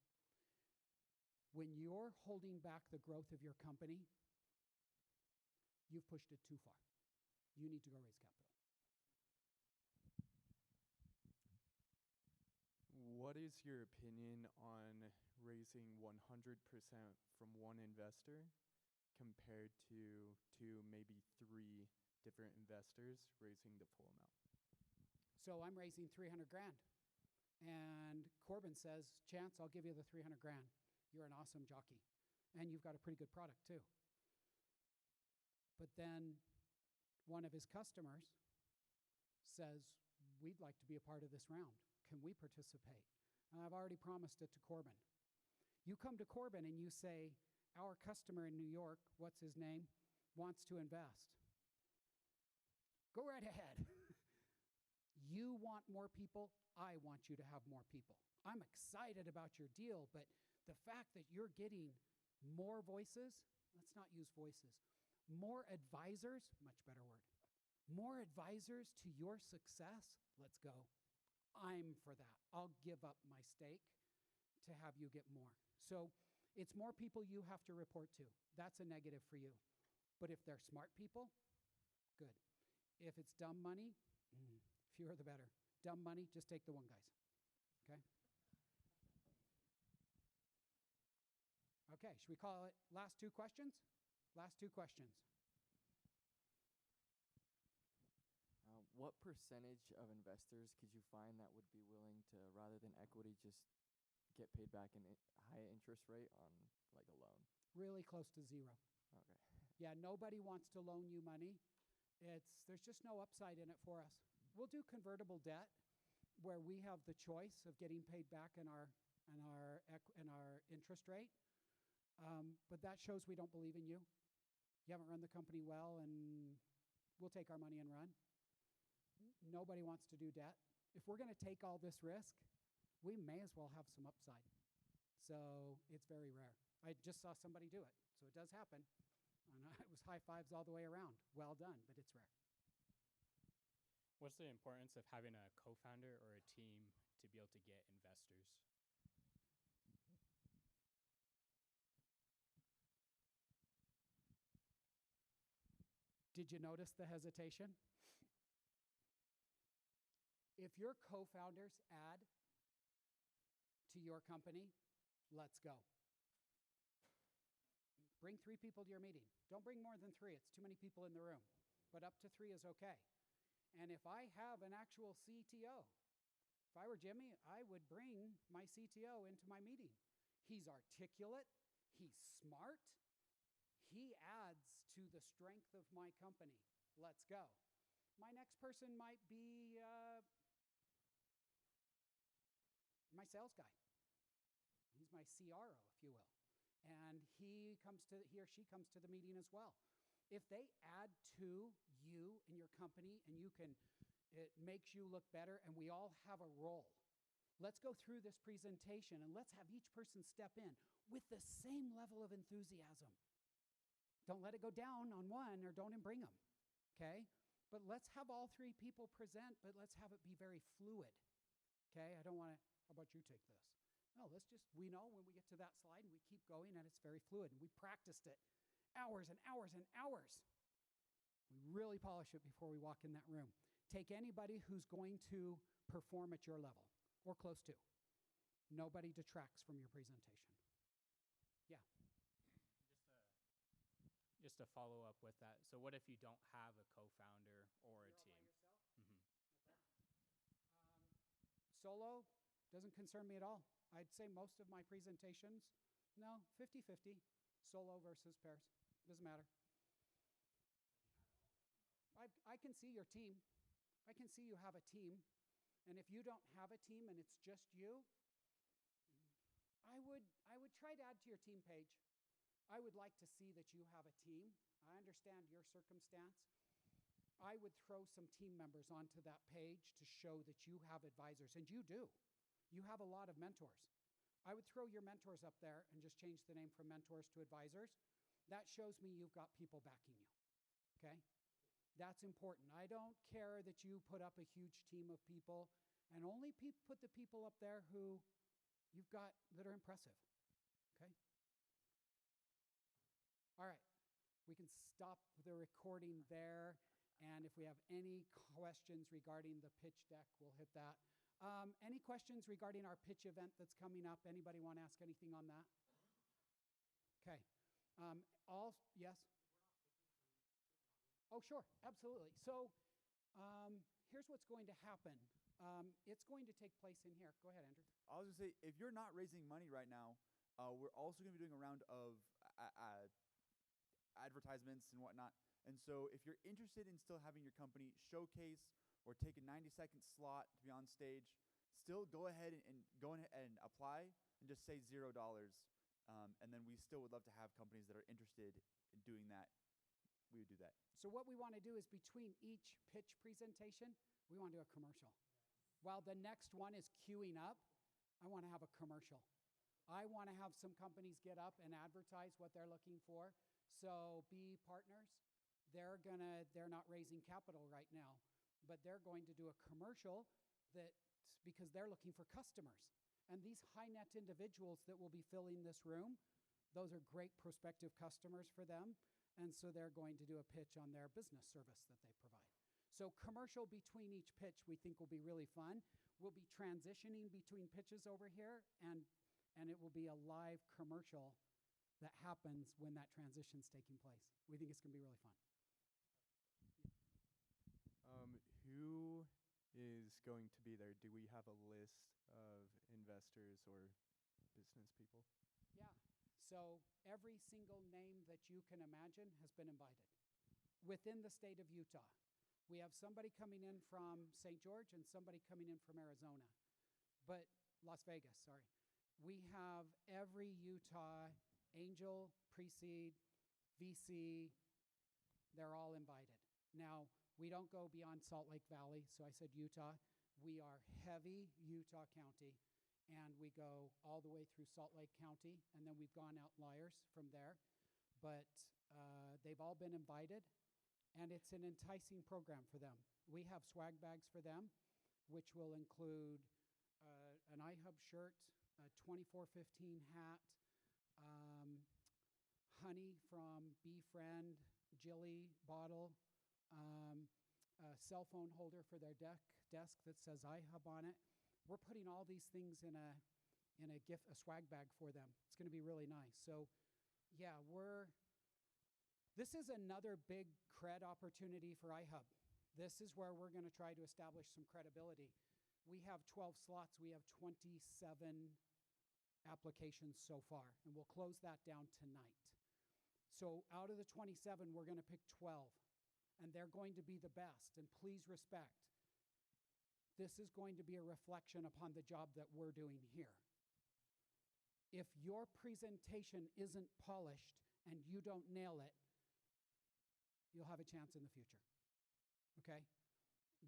When you're holding back the growth of your company, you've pushed it too far. You need to go raise capital. What is your opinion on raising 100% from one investor compared to maybe 3 different investors raising the full amount? So I'm raising 300 grand. And Corbin says, Chance, I'll give you the 300 grand. You're an awesome jockey. And you've got a pretty good product too. But then one of his customers says, we'd like to be a part of this round. Can we participate? And I've already promised it to Corbin. You come to Corbin and you say, our customer in New York, what's his name, wants to invest. Go right ahead. You want more people, I want you to have more people. I'm excited about your deal, but the fact that you're getting more voices, let's not use voices, more advisors, much better word, more advisors to your success, let's go. I'm for that. I'll give up my stake to have you get more. So it's more people you have to report to. That's a negative for you. But if they're smart people, good. If it's dumb money, fewer the better. Dumb money, just take the one, guys. Okay? Okay, should we call it last two questions? Last two questions. What percentage of investors could you find that would be willing to, rather than equity, just get paid back in high interest rate on like a loan? Really close to zero. Okay. Yeah, nobody wants to loan you money. There's just no upside in it for us. We'll do convertible debt where we have the choice of getting paid back in our interest rate. But that shows we don't believe in you. You haven't run the company well, and we'll take our money and run. Nobody wants to do debt. If we're going to take all this risk, we may as well have some upside. So it's very rare. I just saw somebody do it. So it does happen. And it was high fives all the way around. Well done, but it's rare. What's the importance of having a co-founder or a team to be able to get investors? Did you notice the hesitation? If your co-founders add to your company, let's go. Bring 3 people to your meeting. Don't bring more than 3. It's too many people in the room. But up to 3 is okay. And if I have an actual CTO, if I were Jimmy, I would bring my CTO into my meeting. He's articulate. He's smart. He adds to the strength of my company. Let's go. My next person might be my sales guy. He's my CRO, if you will. And he or she comes to the meeting as well. If they add to you and your company and it makes you look better and we all have a role, let's go through this presentation and let's have each person step in with the same level of enthusiasm. Don't let it go down on one or don't bring them, okay? But let's have all 3 people present, but let's have it be very fluid, okay? How about you take this? No, we know when we get to that slide and we keep going and it's very fluid. And we practiced it hours and hours and hours. We really polish it before we walk in that room. Take anybody who's going to perform at your level or close to. Nobody detracts from your presentation. Yeah. Just to follow up with that. So what if you don't have a co-founder or a team? Solo doesn't concern me at all. I'd say most of my presentations, 50-50, solo versus pairs. Doesn't matter. I can see your team. I can see you have a team. And if you don't have a team and it's just you, I would try to add to your team page. I would like to see that you have a team. I understand your circumstance. I would throw some team members onto that page to show that you have advisors, and you do. You have a lot of mentors. I would throw your mentors up there and just change the name from mentors to advisors. That shows me you've got people backing you, okay? That's important. I don't care that you put up a huge team of people and only put the people up there who you've got that are impressive, okay? All right, we can stop the recording there. And if we have any questions regarding the pitch deck, we'll hit that. Any questions regarding our pitch event that's coming up? Anybody want to ask anything on that? Okay. Yes? Oh, sure, absolutely. So here's what's going to happen. It's going to take place in here. Go ahead, Andrew. I was going to say, if you're not raising money right now, we're also going to be doing a round of advertisements and whatnot. And so if you're interested in still having your company showcase or take a 90-second slot to be on stage, still go ahead and apply and just say $0. And then we still would love to have companies that are interested in doing that. We would do that. So what we want to do is between each pitch presentation, we want to do a commercial. While the next one is queuing up, I want to have a commercial. I want to have some companies get up and advertise what they're looking for. So B Partners, they're not raising capital right now, but they're going to do a commercial because they're looking for customers. And these high net individuals that will be filling this room, those are great prospective customers for them. And so they're going to do a pitch on their business service that they provide. So commercial between each pitch we think will be really fun. We'll be transitioning between pitches over here, and it will be a live commercial that happens when that transition's taking place. We think it's going to be really fun. Who is going to be there? Do we have a list of investors or business people? Yeah. So every single name that you can imagine has been invited within the state of Utah. We have somebody coming in from St. George and somebody coming in from Arizona, but Las Vegas, sorry. We have every Utah angel, pre-seed, VC, they're all invited. Now, we don't go beyond Salt Lake Valley, so I said Utah. We are heavy Utah County, and we go all the way through Salt Lake County, and then we've gone outliers from there. But they've all been invited, and it's an enticing program for them. We have swag bags for them, which will include an iHub shirt, a 2415 hat, honey from Befriend, Jilly bottle, a cell phone holder for their desk that says iHub on it. We're putting all these things in a swag bag for them. It's going to be really nice. So, yeah, this is another big cred opportunity for iHub. This is where we're going to try to establish some credibility. We have 12 slots. We have 27 applications so far, and we'll close that down tonight. So out of the 27, we're going to pick 12, and they're going to be the best. And please respect, this is going to be a reflection upon the job that we're doing here. If your presentation isn't polished and you don't nail it, you'll have a chance in the future, okay?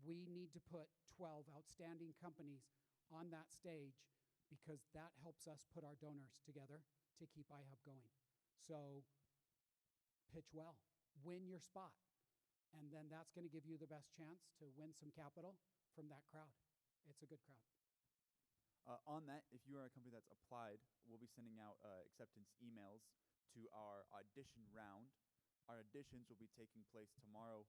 We need to put 12 outstanding companies on that stage because that helps us put our donors together to keep iHub going. So pitch well, win your spot, and then that's going to give you the best chance to win some capital from that crowd. It's a good crowd. On that, if you are a company that's applied, we'll be sending out acceptance emails to our audition round. Our auditions will be taking place tomorrow,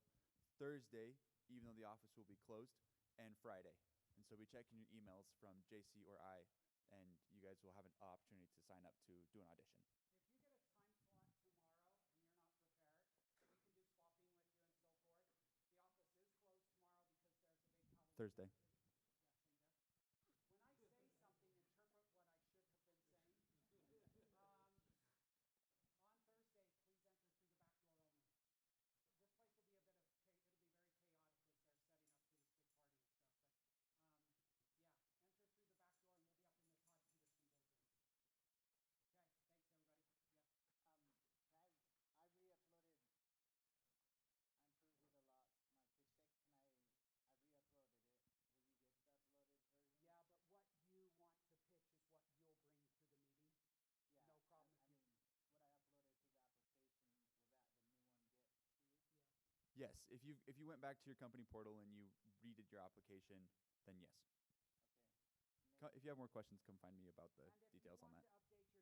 Thursday, even though the office will be closed, and Friday. And so be checking your emails from JC or I, and you guys will have an opportunity to sign up to do an audition. Thursday. Yes, if you went back to your company portal and you redid your application, then yes. Okay. If you have more questions, come find me about the details on that. And if you want to update your